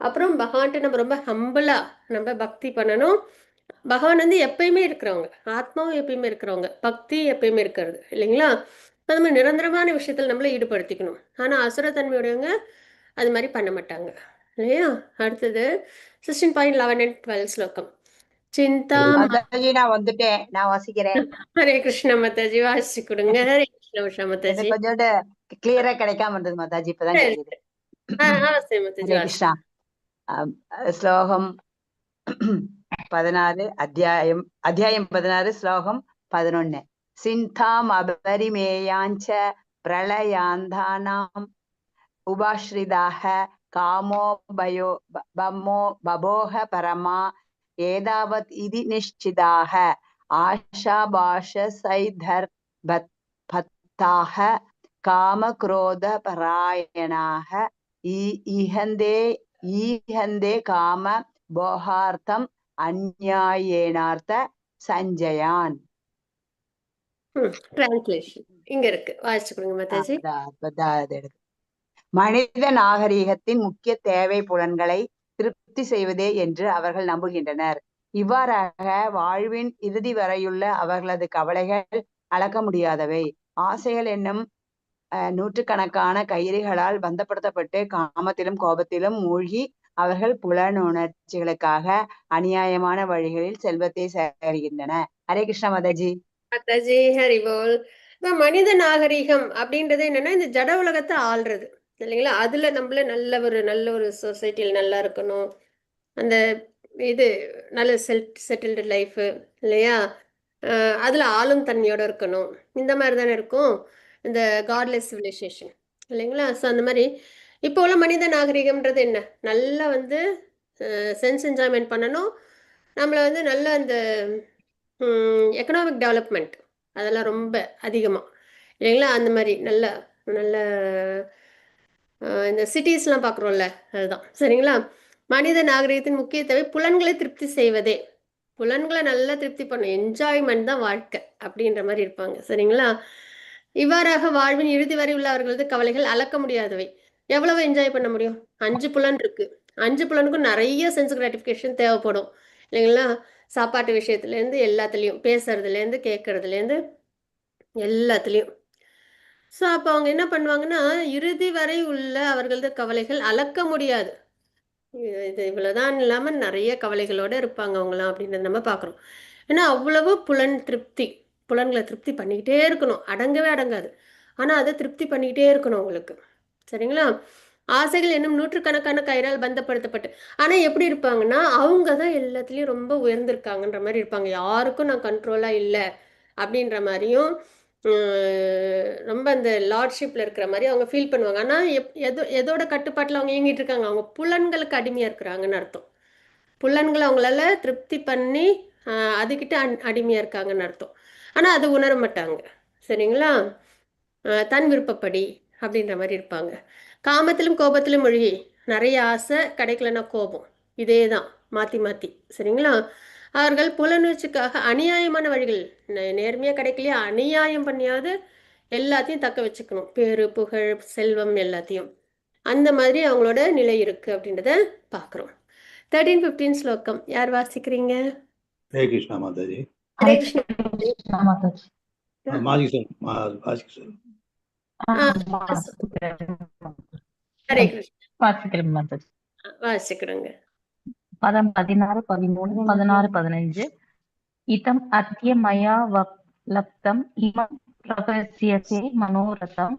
அப்புறம் பகவான்கிட்ட நம்ம ரொம்ப ஹம்பிளா நம்ம பக்தி பண்ணணும். பகவான் வந்து எப்பயுமே இருக்கிறவங்க, ஆத்மாவும் எப்பயுமே இருக்கிறவங்க, பக்தி எப்பயுமே இருக்கிறது இல்லைங்களா? அது மாதிரி நிரந்தரமான விஷயத்துல நம்மள ஈடுபடுத்திக்கணும். ஆனா அசுரத்தன்மையுடையவங்க அது மாதிரி பண்ண மாட்டாங்க இல்லையா? அடுத்தது 16.11 and 12 ஸ்லோகம். சிந்தா மாதாஜி, நான் வந்துட்டேன், நான் வாசிக்கிறேன். ஹரே கிருஷ்ண மாதாஜி, வாசி கொடுங்க. ஹரே கிருஷ்ண உஷா மாதாஜி. எனக்கு கொஞ்சம் கிளியரா கிடைக்காம இருந்தது மாதாஜி, இப்பதான் கிடைக்குது. மாதாஜி ஹரே கிருஷ்ணா. ஸ்லோகம் 16, அத்தியாயம் 16, ஸ்லோகம் 11. சிந்தாம் அபரிமேயாஞ்ச பிரளயாந்தானாம் உபாஸ்ரிதாக காமோ பயோ பபோக பரமா ஏதாவத் இதி நிஷ்சிதாக ஆஷாபாஷ சைதர் பத்தாக காம குரோத பராயணாக ஈஹந்தே காம போகார்த்தம் அந்நியாயேனார்த்த சஞ்சயான். டிரான்ஸ்லேஷன் இங்க இருக்கு, வாசிச்சு கொடுங்க மாதாஜி. மனித நாகரீகத்தின் முக்கிய தேவை புலன்களை திருப்தி செய்வதே என்று அவர்கள் நம்புகின்றனர். இவ்வாறாக வாழ்வின் இறுதி வரையுள்ள அவர்களது கவலைகள் அளக்க முடியாதவை. ஆசைகள் என்னும் நூற்றுக்கணக்கான கயிறுகளால் பந்தப்படுத்தப்பட்டு காமத்திலும் கோபத்திலும் மூழ்கி அவர்கள் புலனுணர்ச்சிகளுக்காக அநியாயமான வழிகளில் செல்வத்தை சேகரிக்கின்றன. ஹரே கிருஷ்ண மாதாஜி. மாதாஜி ஹரிபோல். மனித நாகரீகம் அப்படின்றது என்னன்னா இந்த ஜட உலகத்தை ஆள்றது இல்லைங்களா? அதுல நம்மள நல்ல ஒரு சொசைட்டியில் நல்லா இருக்கணும், அந்த இது நல்ல செட்டில்டு லைஃப் இல்லையா? அதுல ஆளும் தன்மையோட இருக்கணும், இந்த மாதிரி தானே இருக்கும் இந்த காட்லெஸ் சிவிலைசேஷன் இல்லைங்களா? ஸோ அந்த மாதிரி இப்போ உள்ள மனித நாகரிகம்ன்றது என்ன? நல்லா வந்து சென்ஸ் என்ஜாய்மெண்ட் பண்ணணும், நம்மளை வந்து நல்ல அந்த எக்கனாமிக் டெவலப்மெண்ட் அதெல்லாம் ரொம்ப அதிகமாக இல்லைங்களா? அந்த மாதிரி நல்ல நல்ல இந்த சிட்டிஸ்லாம் பார்க்குறோம்ல, அதுதான் சரிங்களா? மனித நாகரிகத்தின் முக்கிய தேவை புலன்களை திருப்தி செய்வதே. புலன்களை நல்லா திருப்தி பண்ணும், என்ஜாய்மெண்ட் தான் வாழ்க்கை அப்படின்ற மாதிரி இருப்பாங்க, சரிங்களா? இவ்வாறாக வாழ்வின் இறுதி வரை உள்ள அவர்களது கவலைகள் அளக்க முடியாதவை. எவ்வளவு என்ஜாய் பண்ண முடியும்? 5 புலன் இருக்கு, 5 புலனுக்கும் நிறைய சென்ஸ் கிராட்டிஃபிகேஷன் தேவைப்படும் இல்லைங்களா? சாப்பாட்டு விஷயத்துலேருந்து எல்லாத்துலேயும், பேசுறதுலேருந்து கேட்கறதுலேருந்து எல்லாத்துலேயும். ஸோ அப்போ அவங்க என்ன பண்ணுவாங்கன்னா, இறுதி வரை உள்ள அவர்களது கவலைகள் அளக்க முடியாது. இது இவ்வளோதான் இல்லாமல் நிறைய கவலைகளோடு இருப்பாங்க அவங்களாம் அப்படின்றத நம்ம பார்க்குறோம். ஏன்னா அவ்வளவு புலன்களை திருப்தி பண்ணிக்கிட்டே இருக்கணும், அடங்கவே அடங்காது. ஆனால் அதை திருப்தி பண்ணிக்கிட்டே இருக்கணும் அவங்களுக்கு, சரிங்களா? ஆசைகள் என்னும் நூற்றுக்கணக்கான கயிறால் பந்தப்படுத்தப்பட்டு, ஆனால் எப்படி இருப்பாங்கன்னா அவங்க தான் எல்லாத்துலேயும் ரொம்ப உயர்ந்திருக்காங்கன்ற மாதிரி இருப்பாங்க. யாருக்கும் நான் கண்ட்ரோலாக இல்லை அப்படின்ற மாதிரியும் ரொம்ப அந்த லார்ட்ஷிப்பில் இருக்கிற மாதிரி அவங்க ஃபீல் பண்ணுவாங்க. ஆனால் எதோட கட்டுப்பாட்டில் அவங்க இயங்கிட்டு இருக்காங்க? அவங்க புலன்களுக்கு அடிமையாக இருக்கிறாங்கன்னு அர்த்தம். புலன்களை அவங்களால திருப்தி பண்ணி அதுக்கிட்ட அடிமையாக இருக்காங்கன்னு அர்த்தம். ஆனால் அது உணர மாட்டாங்க, சரிங்களா? தன் விருப்பப்படி அப்படின்ற மாதிரி இருப்பாங்க. காமத்திலும் கோபத்திலும் மூழ்கி நிறைய ஆசை, கிடைக்கலன்னா கோபம், இதே தான் மாற்றி மாற்றி, சரிங்களா? அவர்கள் புலனுணர்ச்சிக்காக அநியாயமான வழிகள், நேர்மையாக கிடைக்கலையா அநியாயம் பண்ணியாவது எல்லாத்தையும் தக்க வச்சுக்கணும், பேரு புகழ் செல்வம் எல்லாத்தையும். அந்த மாதிரி அவங்களோட நிலை இருக்கு அப்படின்றத பார்க்குறோம். 13-15 ஸ்லோகம் யார் வாசிக்கிறீங்க? ஹரே கிருஷ்ணா மாதாஜி. ஹரே கிருஷ்ணா. மாதாஜி. மாஜி சார் வாசிக்க சார். ஹரே கிருஷ்ணா வாசிக்கிறேன் மாதாஜி. வாசிக்கிறோங்க. பதம் 16, 13, 16, 15. இதம் அத்ய மயா லப்தம் இமம் பிரபஸ்யசே மனோரதம்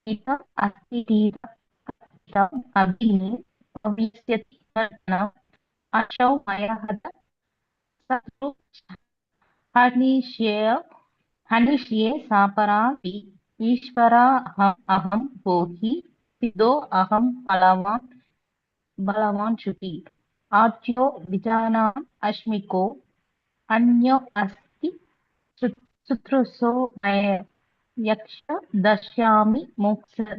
இதம் அஸ்தி தீரம் அபிநே பவிஷ்யதி வர்ணம் அசௌ மயஹத சத்ரு ஹனிஷ்யே சாபரா ஈஸ்வரா அகம் போகி சிதோ அகம் பலவான் சுகி ஆட்யோ விஜானாம் அஸ்மிகோ அன்யோ அஸ்தி சுத்ருசோ யக்ஷ தஷ்யாமி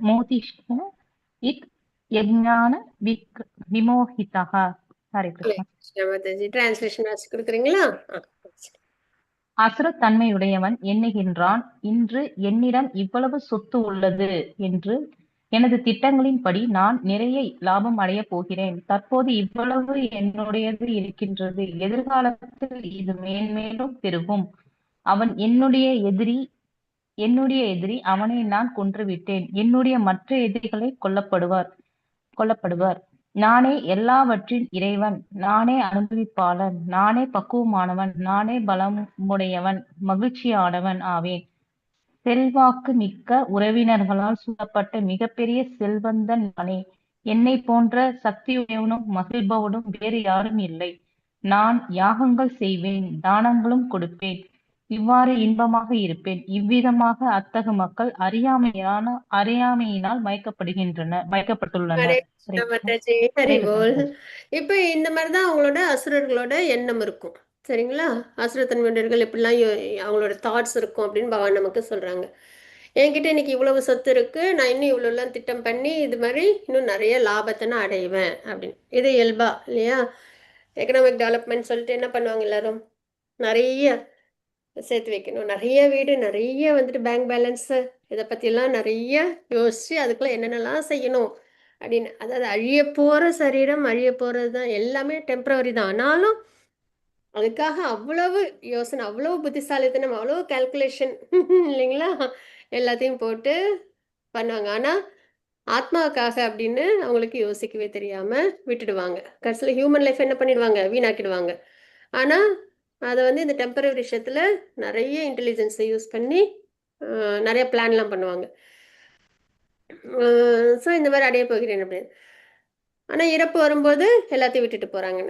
மோதிஷ்ண இத் யஜ்ஞான விமோஹிதः. ஹரே கிருஷ்ணா. மாதாஜி டிரான்ஸ்லேஷன் வாசி கொடுக்குறீங்களா? அசுரத்தன்மையுடையவன் எண்ணுகின்றான், இன்று என்னிடம் இவ்வளவு சொத்து உள்ளது என்று. எனது திட்டங்களின்படி நான் நிறைய லாபம் அடையப் போகிறேன். தற்போது இவ்வளவு என்னுடையது இருக்கின்றது. எதிர்காலத்தில் இது மேன்மேலும் பெருகும். அவன் என்னுடைய எதிரி. அவனை நான் கொன்றுவிட்டேன். என்னுடைய மற்ற எதிரிகளை கொல்லப்படுவர். நானே எல்லாவற்றின் இறைவன், நானே அனுபவிப்பாளன், நானே பக்குவமானவன், நானே பலமுடையவன், மகிழ்ச்சியானவன் ஆவேன். செல்வாக்கு மிக்க உறவினர்களால் சூழப்பட்ட மிகப்பெரிய செல்வந்தன் நானே. என்னை போன்ற சக்தியுடையவனும் மகிழ்பவனும் வேறு யாரும் இல்லை. நான் யாகங்கள் செய்வேன், தானங்களும் கொடுப்பேன். இவ்வாறு இன்பமாக இருப்பேன். இவ்விதமாக அத்தகு மக்கள் அறியாமையினால் மயக்கப்பட்டுள்ளனர். ஹரே கிருஷ்ணா மாதாஜி. ஹரி போல். இப்ப இந்த மாதிரிதான் அவங்களோட அசுரர்களோட எண்ணம் இருக்கும். சரிங்களா? அசுரத்தன்மையர்கள் எப்படிலாம் அவங்களோட தாட்ஸ் இருக்கும் அப்படின்னு பகவான் நமக்கு சொல்றாங்க. என்கிட்ட இன்னைக்கு இவ்வளவு சொத்து இருக்கு, நான் இன்னும் இவ்வளோலாம் திட்டம் பண்ணி இது மாதிரி இன்னும் நிறைய லாபத்தை நான் அடைவேன் அப்படின்னு. இது இயல்பா இல்லையா? எக்கனாமிக் டெவலப்மெண்ட் சொல்லிட்டு என்ன பண்ணுவாங்க எல்லாரும்? நிறைய சேர்த்து வைக்கணும், நிறைய வீடு, நிறைய வந்துட்டு பேங்க் பேலன்ஸு, இதை பற்றியெல்லாம் நிறைய யோசித்து அதுக்குள்ளே என்னென்னலாம் செய்யணும் அப்படின்னு. அதாவது அழிய போகிற சரீரம், அழிய போகிறது தான், எல்லாமே டெம்பரவரி தான். ஆனாலும் அதுக்காக அவ்வளவு யோசனை, அவ்வளோ புத்திசாலித்தனம், அவ்வளோ கால்குலேஷன் இல்லைங்களா? எல்லாத்தையும் போட்டு பண்ணுவாங்க. ஆனால் ஆத்மாவுக்காக அப்படின்னு அவங்களுக்கு யோசிக்கவே தெரியாமல் விட்டுடுவாங்க. கடைசியில் ஹியூமன் லைஃப் என்ன பண்ணிடுவாங்க? வீணாக்கிடுவாங்க. ஆனால் அதை வந்து இந்த டெம்பரரி விஷயத்தில் நிறைய இன்டெலிஜென்ஸை யூஸ் பண்ணி நிறைய பிளான்லாம் பண்ணுவாங்க. ஸோ இந்த மாதிரி அடைய போகிறேன் அப்படின்னு. ஆனால் இறப்பு வரும்போது எல்லாத்தையும் விட்டுட்டு போகிறாங்க.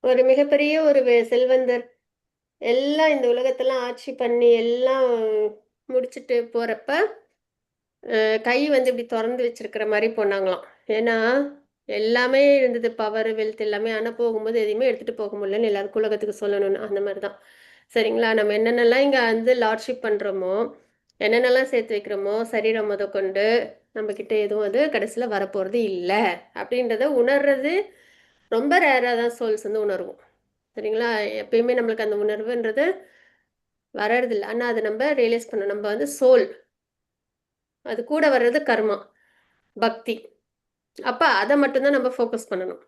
ஒரு மிகப்பெரிய ஒரு செல்வந்தர் எல்லாம் இந்த உலகத்தெல்லாம் ஆட்சி பண்ணி எல்லாம் முடிச்சுட்டு போகிறப்ப கை வந்து இப்படி திறந்து வச்சிருக்கிற மாதிரி போனாங்களாம். ஏன்னா எல்லாமே இருந்தது, பவர், வெல்த் எல்லாமே. ஆனால் போகும்போது எதையுமே எடுத்துகிட்டு போக முடியலன்னு எல்லாருக்கும் உலகத்துக்கு சொல்லணும்னு. அந்த மாதிரி தான். சரிங்களா? நம்ம என்னென்னலாம் இங்கே வந்து லார்ட்ஷிப் பண்ணுறோமோ, என்னென்னலாம் சேர்த்து வைக்கிறோமோ, சரீரம் முதற்கொண்டு நம்மக்கிட்ட எதுவும் அது கடைசியில் வரப்போகிறது இல்லை அப்படின்றத உணர்றது ரொம்ப ரேராக தான் சோல்ஸ் வந்து உணர்வோம். சரிங்களா? எப்பயுமே நம்மளுக்கு அந்த உணர்வுன்றது வர்றதில்லை. ஆனால் அதை நம்ம ரியலைஸ் பண்ணணும். நம்ம வந்து சோல், அது கூட வர்றது கர்மா, பக்தி. அப்போ அதை மட்டும்தான் நம்ம ஃபோக்கஸ் பண்ணணும்.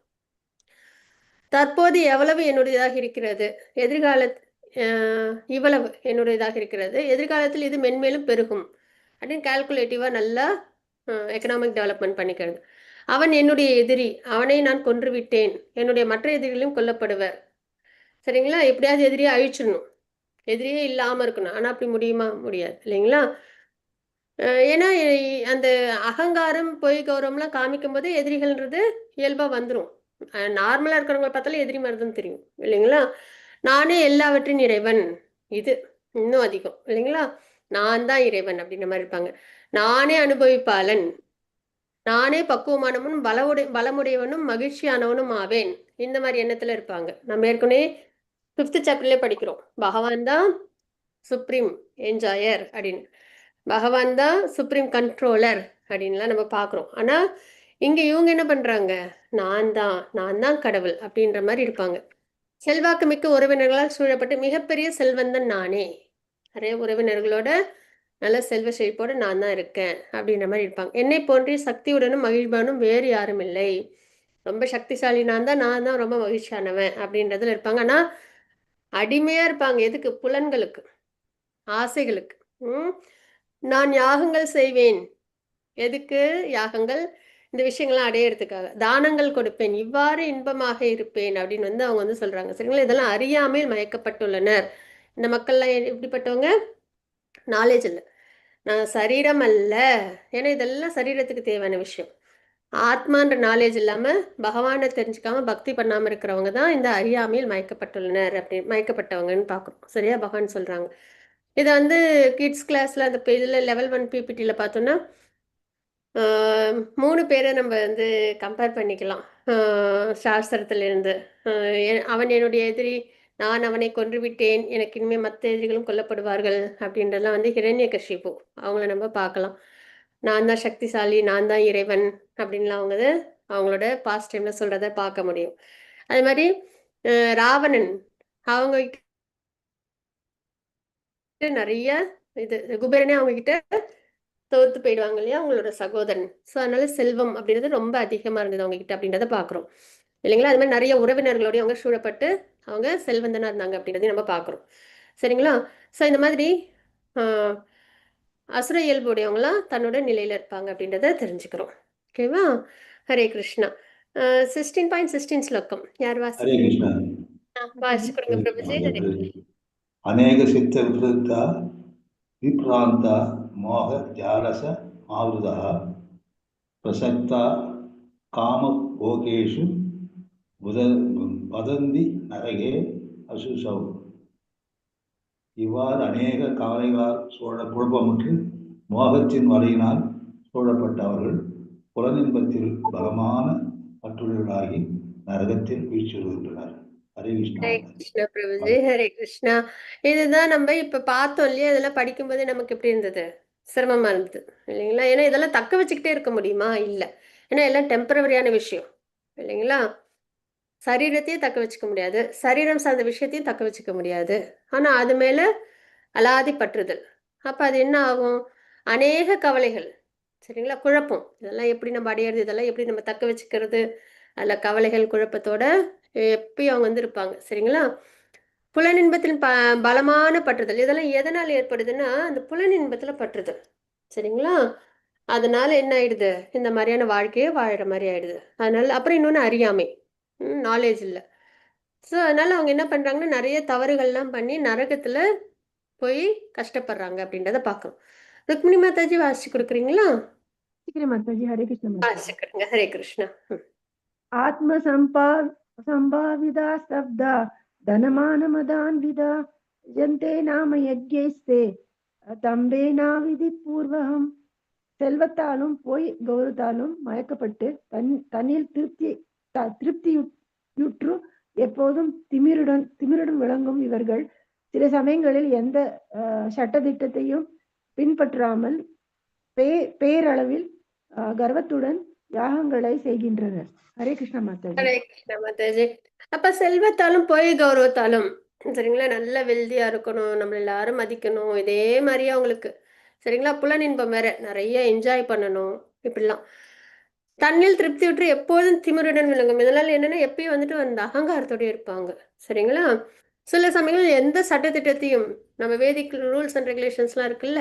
தற்போது எவ்வளவு என்னுடையதாக இருக்கிறது, இவ்வளவு என்னுடையதாக இருக்கிறது, எதிர்காலத்தில் இது மென்மேலும் பெருகும் அப்படின்னு கால்குலேட்டிவாக நல்லா எக்கனாமிக் டெவலப்மெண்ட் பண்ணிக்கிறது. அவன் என்னுடைய எதிரி, அவனை நான் கொன்று விட்டேன், என்னுடைய மற்ற எதிரிகளும் கொல்லப்படுவர். சரிங்களா? எப்படியாவது எதிரியை அழிச்சிடணும், எதிரியே இல்லாமல் இருக்கணும். ஆனால் அப்படி முடியுமா? முடியாது இல்லைங்களா? ஏன்னா அந்த அகங்காரம், பொய், கௌரவம்லாம் காமிக்கும் போது எதிரிகள்ன்றது இயல்பாக வந்துடும். நார்மலாக இருக்கிறவங்களை பார்த்தாலும் எதிரி மாதிரி தான் தெரியும் இல்லைங்களா? நானே எல்லாவற்றின் இறைவன், இது இன்னும் அதிகம் இல்லைங்களா? நான் தான் இறைவன் அப்படின்ற மாதிரி இருப்பாங்க. நானே அனுபவிப்பாளன், நானே பக்குவமானவனும் பலமுடையவனும் மகிழ்ச்சியானவனும் ஆவேன், இந்த மாதிரி எண்ணத்தில் இருப்பாங்க. நம்ம ஏற்கனவே 5th சாப்டர்லேயே படிக்கிறோம், பகவான் தான் சுப்ரீம் என்ஜாயர் அப்படின்னு, பகவான் தான் சுப்ரீம் கண்ட்ரோலர் அப்படின்லாம் நம்ம பார்க்குறோம். ஆனால் இங்கே இவங்க என்ன பண்ணுறாங்க? நான் தான் கடவுள் அப்படின்ற மாதிரி இருப்பாங்க. செல்வாக்கு மிக்க உறவினர்களால் சூழப்பட்டு மிகப்பெரிய செல்வந்தன் நானே. நிறைய உறவினர்களோட நல்ல செல்வ செழிப்போடு நான் தான் இருக்கேன் அப்படின்ற மாதிரி இருப்பாங்க. என்னை போன்றே சக்தியுடனும் மகிழ்வானும் வேறு யாரும் இல்லை. ரொம்ப சக்திசாலி நான் தான் ரொம்ப மகிழ்ச்சியானவன் அப்படின்றதுல இருப்பாங்க. ஆனா அடிமையா இருப்பாங்க. எதுக்கு? புலன்களுக்கு, ஆசைகளுக்கு. நான் யாகங்கள் செய்வேன். எதுக்கு யாகங்கள்? இந்த விஷயங்கள்லாம் அடையறதுக்காக. தானங்கள் கொடுப்பேன், இவ்வாறு இன்பமாக இருப்பேன் அப்படின்னு அவங்க சொல்றாங்க. சரிங்களா? இதெல்லாம் அறியாமையில் மயக்கப்பட்டுள்ளனர். இந்த மக்கள்லாம் எப்படிப்பட்டவங்க? நாலேஜ் இல்லை. நான் சரீரம் அல்ல. ஏன்னா இதெல்லாம் சரீரத்துக்கு தேவையான விஷயம். ஆத்மான்ற நாலேஜ் இல்லாம பகவானை தெரிஞ்சுக்காம பக்தி பண்ணாம இருக்கிறவங்க தான் இந்த அறியாமையில் மயக்கப்பட்டுள்ளனர் மயக்கப்பட்டவங்கன்னு பார்க்குறோம். சரியா? பகவான் சொல்றாங்க. இதை கிட்ஸ் கிளாஸ்ல அந்த இதுல லெவல் 1 பிபிடியில் பார்த்தோம்னா 3 பேரை நம்ம கம்பேர் பண்ணிக்கலாம். சாஸ்திரத்திலிருந்து அவன் என்னுடைய எதிரி, நான் அவனை கொன்று விட்டேன், எனக்கு இனிமேல் மற்ற எதிரிகளும் கொல்லப்படுவார்கள் அப்படின்றதெல்லாம் ஹிரண்யகசிபு அவங்கள நம்ம பார்க்கலாம். நான் தான் சக்திசாலி, நான் தான் இறைவன் அப்படின்லாம் அவங்களோட பாஸ்ட் டைம்ல சொல்றத பார்க்க முடியும். அதே மாதிரி ராவணன் அவங்க நிறைய குபேரனே அவங்க கிட்ட தோத்து போயிடுவாங்க இல்லையா, அவங்களோட சகோதரன். ஸோ அதனால செல்வம் அப்படின்றது ரொம்ப அதிகமா இருந்தது அவங்க கிட்ட அப்படின்றத பார்க்குறோம் இல்லைங்களா? அது மாதிரி நிறைய உறவினர்களோடய அவங்க சூழப்பட்டு அவங்க செல்வந்தனா இருந்தாங்க அப்படின்றதையும் நம்ம பார்க்குறோம். சரிங்களா? ஸோ இந்த மாதிரி அசுர இயல்புடையவங்களாம் தன்னோட நிலையில இருப்பாங்க அப்படின்றத தெரிஞ்சுக்கிறோம். ஓகேவா? ஹரே கிருஷ்ணா. 16.16 ஸ்லோகம் யார் ஹரே வாசிக்கிறீங்க? கிருஷ்ணா. வாசிச்சு கொடுங்க பிரபுஜி. ஹரே கிருஷ்ணா. அநேக சித்த விருத்தா விப்ராந்தா மோக ஜாலச ஆவృதா பிரசக்தா காம போகேஷு வதந்தி நரகே அசுசவ். இவ்வாறு அநேக கவலைகளால் குழப்பமுற்று மோகத்தின் வலையினால் சூழப்பட்டவர்கள் புலனின்பத்தில் பலமான பற்றுடையவர்களாகி நரகத்தில் வீழ்ச்சியுறுகின்றனர். ஹரே கிருஷ்ணா. ஹரே கிருஷ்ணா பிரபுஜி. ஹரே கிருஷ்ணா. இதுதான் நம்ம இப்ப பார்த்தோம் இல்லையா? இதெல்லாம் படிக்கும்போதே நமக்கு எப்படி இருந்தது? சிரமமா இருந்தது இல்லைங்களா? ஏன்னா இதெல்லாம் தக்க வச்சுக்கிட்டே இருக்க முடியுமா? இல்லை. ஏன்னா எல்லாம் டெம்பரவரியான விஷயம் இல்லைங்களா? சரீரத்தையும் தக்க வச்சுக்க முடியாது, சரீரம் சார்ந்த விஷயத்தையும் தக்க வச்சுக்க முடியாது. ஆனா அது மேல அலாதி பற்றுதல். அப்ப அது என்ன ஆகும்? அநேக கவலைகள். சரிங்களா? குழப்பம். இதெல்லாம் எப்படி நம்ம அடையிறது? இதெல்லாம் எப்படி நம்ம தக்க வச்சுக்கிறது? அதுல கவலைகள், குழப்பத்தோட எப்பயும் அவங்க இருப்பாங்க. சரிங்களா? புலனின்பத்தில் பலமான பற்றுதல். இதெல்லாம் எதனால் ஏற்படுதுன்னா அந்த புலனின்பத்துல பற்றுதல். சரிங்களா? அதனால என்ன ஆயிடுது? இந்த மாதிரியான வாழ்க்கையை வாழற மாதிரி ஆயிடுது. அதனால அப்புறம் இன்னொன்னு அறியாமை, நாலேஜ் இல்லை. ஸோ அதனால அவங்க என்ன பண்றாங்கன்னா நிறைய தவறுகள்லாம் பண்ணி நரகத்துல போய் கஷ்டப்படுறாங்க அப்படின்றத பார்க்கணும். ருக்மிணி மாதாஜி வாசிச்சு கொடுக்குறீங்களா? மாதாஜி. ஹரே கிருஷ்ண மாதாஜி. வாசிச்சு கொடுங்க. ஹரே கிருஷ்ணா. ஆத்ம சம்பாவிதா ஸ்தப்தா தனமானமதான்விதா ஜந்தே நாம யஜ்ஞேஸ்தே தம்பேனா விதி பூர்வகம். செல்வத்தாலும் போய் கௌரவத்தாலும் மயக்கப்பட்டு தன்னில் திருப்தியுற்று எப்போதும் திமிருடன் விளங்கும் இவர்கள் சில சமயங்களில் எந்த சட்டதிட்டத்தையும் பின்பற்றாமல் பேரளவில் கர்வத்துடன் யாகங்களை செய்கின்றனர். ஹரே கிருஷ்ண மாதாஜி. ஹரே கிருஷ்ண மாதாஜி. அப்ப செல்வத்தாலும் போய் கௌரவத்தாலும், சரிங்களா, நல்ல வெல்தியா இருக்கணும், நம்மள எல்லாரும் மதிக்கணும், இதே மாதிரியே அவங்களுக்கு சரிங்களா, புலனின்பம் வேற நிறைய என்ஜாய் பண்ணணும், இப்படிலாம் தன்னில் திருப்தி விட்டு எப்போதும் திமிருடன் விளங்கும். இதனால என்னன்னா எப்பயும் அந்த அகங்காரத்தோட இருப்பாங்க. சரிங்களா? சில சமயங்கள் எந்த சட்டத்திட்டத்தையும் நம்ம வேதிக் ரூல்ஸ் அண்ட் ரெகுலேஷன்ஸ்லாம் இருக்குல்ல,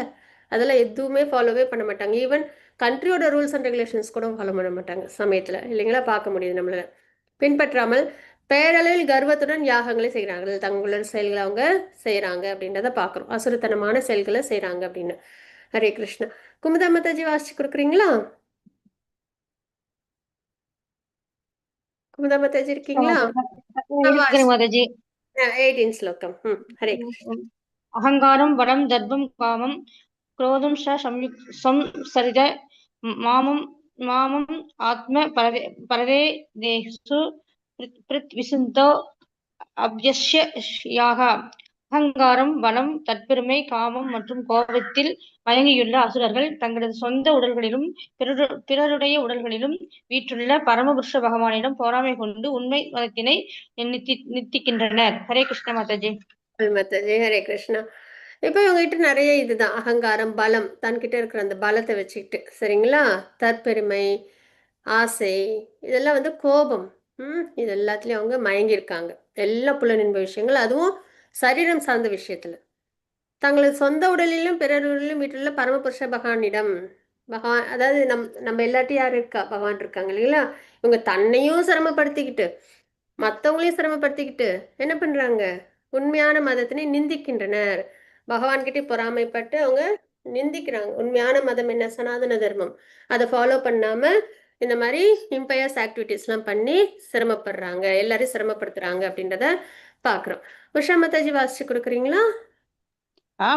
அதெல்லாம் எதுவுமே ஃபாலோவே பண்ண மாட்டாங்க. ஈவன் கண்ட்ரியோட ரூல்ஸ் அண்ட் ரெகுலேஷன்ஸ் கூட ஃபாலோ பண்ண மாட்டாங்க சமயத்துல இல்லைங்களா? பார்க்க முடியுது நம்மளால. பின்பற்றாமல் பேரளவில் கர்வத்துடன் யாகங்களை செய்கிறார்கள். தங்களோட செயல்களை அவங்க செய்யறாங்க அப்படின்றத பார்க்குறோம். அசுரத்தனமான செயல்களை செய்யறாங்க அப்படின்னு. ஹரே கிருஷ்ணா. குமுதா மாதாஜி வாசிச்சு கொடுக்குறீங்களா? குமுதா மாதாஜி இருக்கீங்களா? மாதாஜி. 18 ஸ்லோகம். ஹரே கிருஷ்ணா. அகங்காரம் வடம் தர்ப்பம் காமம் क्रोधं संसरित मामं आत्म परदे देहसु विसुन्तो अभ्यस्याः. அகங்காரம், வனம், தற்பெருமை, காமம் மற்றும் கோபத்தில் மயங்கியுள்ள அசுரர்கள் தங்களது சொந்த உடல்களிலும் பிறருடைய உடல்களிலும் வீற்றுள்ள பரமபுருஷ பகவானிடம் பொறாமை கொண்டு உண்மை மதத்தினை நித்திக்கின்றனர். ஹரே கிருஷ்ண மாதாஜி. மாதாஜி. ஹரே கிருஷ்ணா. இப்போ இவங்ககிட்ட நிறைய இதுதான் அகங்காரம், பலம், தன்கிட்ட இருக்கிற அந்த பலத்தை வச்சுக்கிட்டு, சரிங்களா? தற்பெருமை, ஆசை, இதெல்லாம் வந்து கோபம், இது எல்லாத்துலயும் அவங்க மயங்கியிருக்காங்க. எல்லா புலனின்ப விஷயங்கள், அதுவும் சரீரம் சார்ந்த விஷயத்துல. தங்களது சொந்த உடலிலும் பிறர் உடலிலும் வீட்டிலுள்ள பரமபுருஷ பகவானிடம், பகவான் அதாவது நம்ம எல்லாத்தையும் யார் இருக்கா? பகவான் இருக்காங்க இல்லைங்களா? இவங்க தன்னையும் சிரமப்படுத்திக்கிட்டு மற்றவங்களையும் சிரமப்படுத்திக்கிட்டு என்ன பண்றாங்க? உண்மையான மதத்தினை நிந்திக்கின்றனர். பகவான்கிட்ட பொறாமைப்பட்டு அவங்க நிந்திக்கிறாங்க. உண்மையான மதம் என்ன? சனாதன தர்மம். அதை ஃபாலோ பண்ணாம இந்த மாதிரி இம்பயர்ஸ் ஆக்டிவிட்டிஸ்லாம் பண்ணி சிரமப்படுறாங்க, எல்லாரையும் சிரமப்படுத்துறாங்க அப்படின்றத பார்க்குறோம். உஷா மாதாஜி வாசிச்சு கொடுக்குறீங்களா?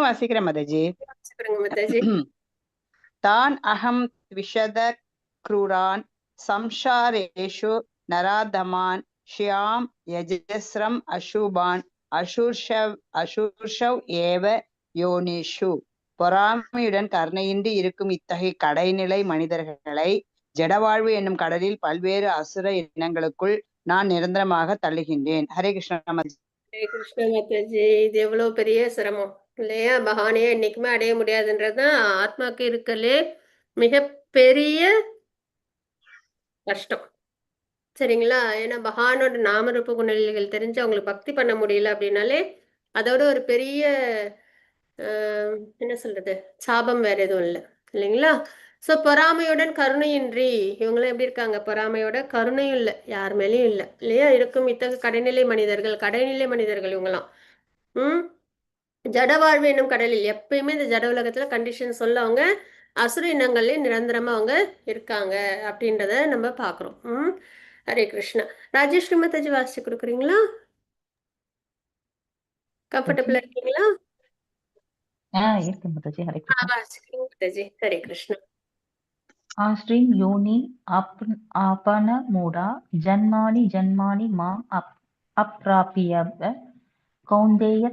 வாசிக்கிறேன் மாதாஜி. வாசிக்கிறேங்க மாதாஜி. தான் அகம் த்விஷத க்ரூரான் சம்சாரேஷு நராதமான் ஷ்யாம் யஜஸ்ரம் அசுபான் அசூர்ஷவ் ஏவ யோனிஷு. பொறாமையுடன் கருணையின்றி இருக்கும் இத்தகைய கடைநிலை மனிதர்களை ஜடவாழ்வு என்னும் கடலில் பல்வேறு அசுர இனங்களுக்குள் நான் நிரந்தரமாக தள்ளுகின்றேன். ஹரே கிருஷ்ணா மாதாஜி. ஹரே கிருஷ்ணா மாதாஜி. இது எவ்வளவு பெரிய சிரமம் இல்லையா? பகவானையே என்னைக்குமே அடைய முடியாதுன்றதுதான் ஆத்மாக்கு இருக்கலே மிகப்பெரிய கஷ்டம், சரிங்களா? ஏன்னா பகவானோட நாமரூப குணங்கள் தெரிஞ்சு அவங்களுக்கு பக்தி பண்ண முடியல அப்படின்னாலே அதோட ஒரு பெரிய என்ன சொல்றது, சாபம் வேற எதுவும் இல்லை இல்லைங்களா? ஸோ பொறாமையுடன் கருணையின்றி இவங்களாம் எப்படி இருக்காங்க? பொறாமையோட கருணையும் இல்லை, யார் மேலேயும் இல்லை இல்லையா? இருக்கும் இத்தகைய கடைநிலை மனிதர்கள் இவங்களாம். ஜடவாழ்வு என்னும் கடலில் எப்பயுமே இந்த ஜட உலகத்துல கண்டிஷன் சொல்ல அவங்க அசுர இனங்களே நிரந்தரமா அவங்க இருக்காங்க அப்படின்றத நம்ம பாக்குறோம். ஹரே கிருஷ்ணா. ராஜேஸ்வரி மாதாஜி வாசிச்சு கொடுக்குறீங்களா? கம்ஃபர்டபுளா இருக்கீங்களா? இருக்கு மாதாஜி. ஹரே கிருஷ்ணா. வாசிக்கிறீங்க மாதாஜி. ஹரே கிருஷ்ணா. ஆஸ்ரீம் யோனி அப்பன மூடா ஜன்மானி ஜன்மானி மாம் அப்ராபிய கௌந்தேய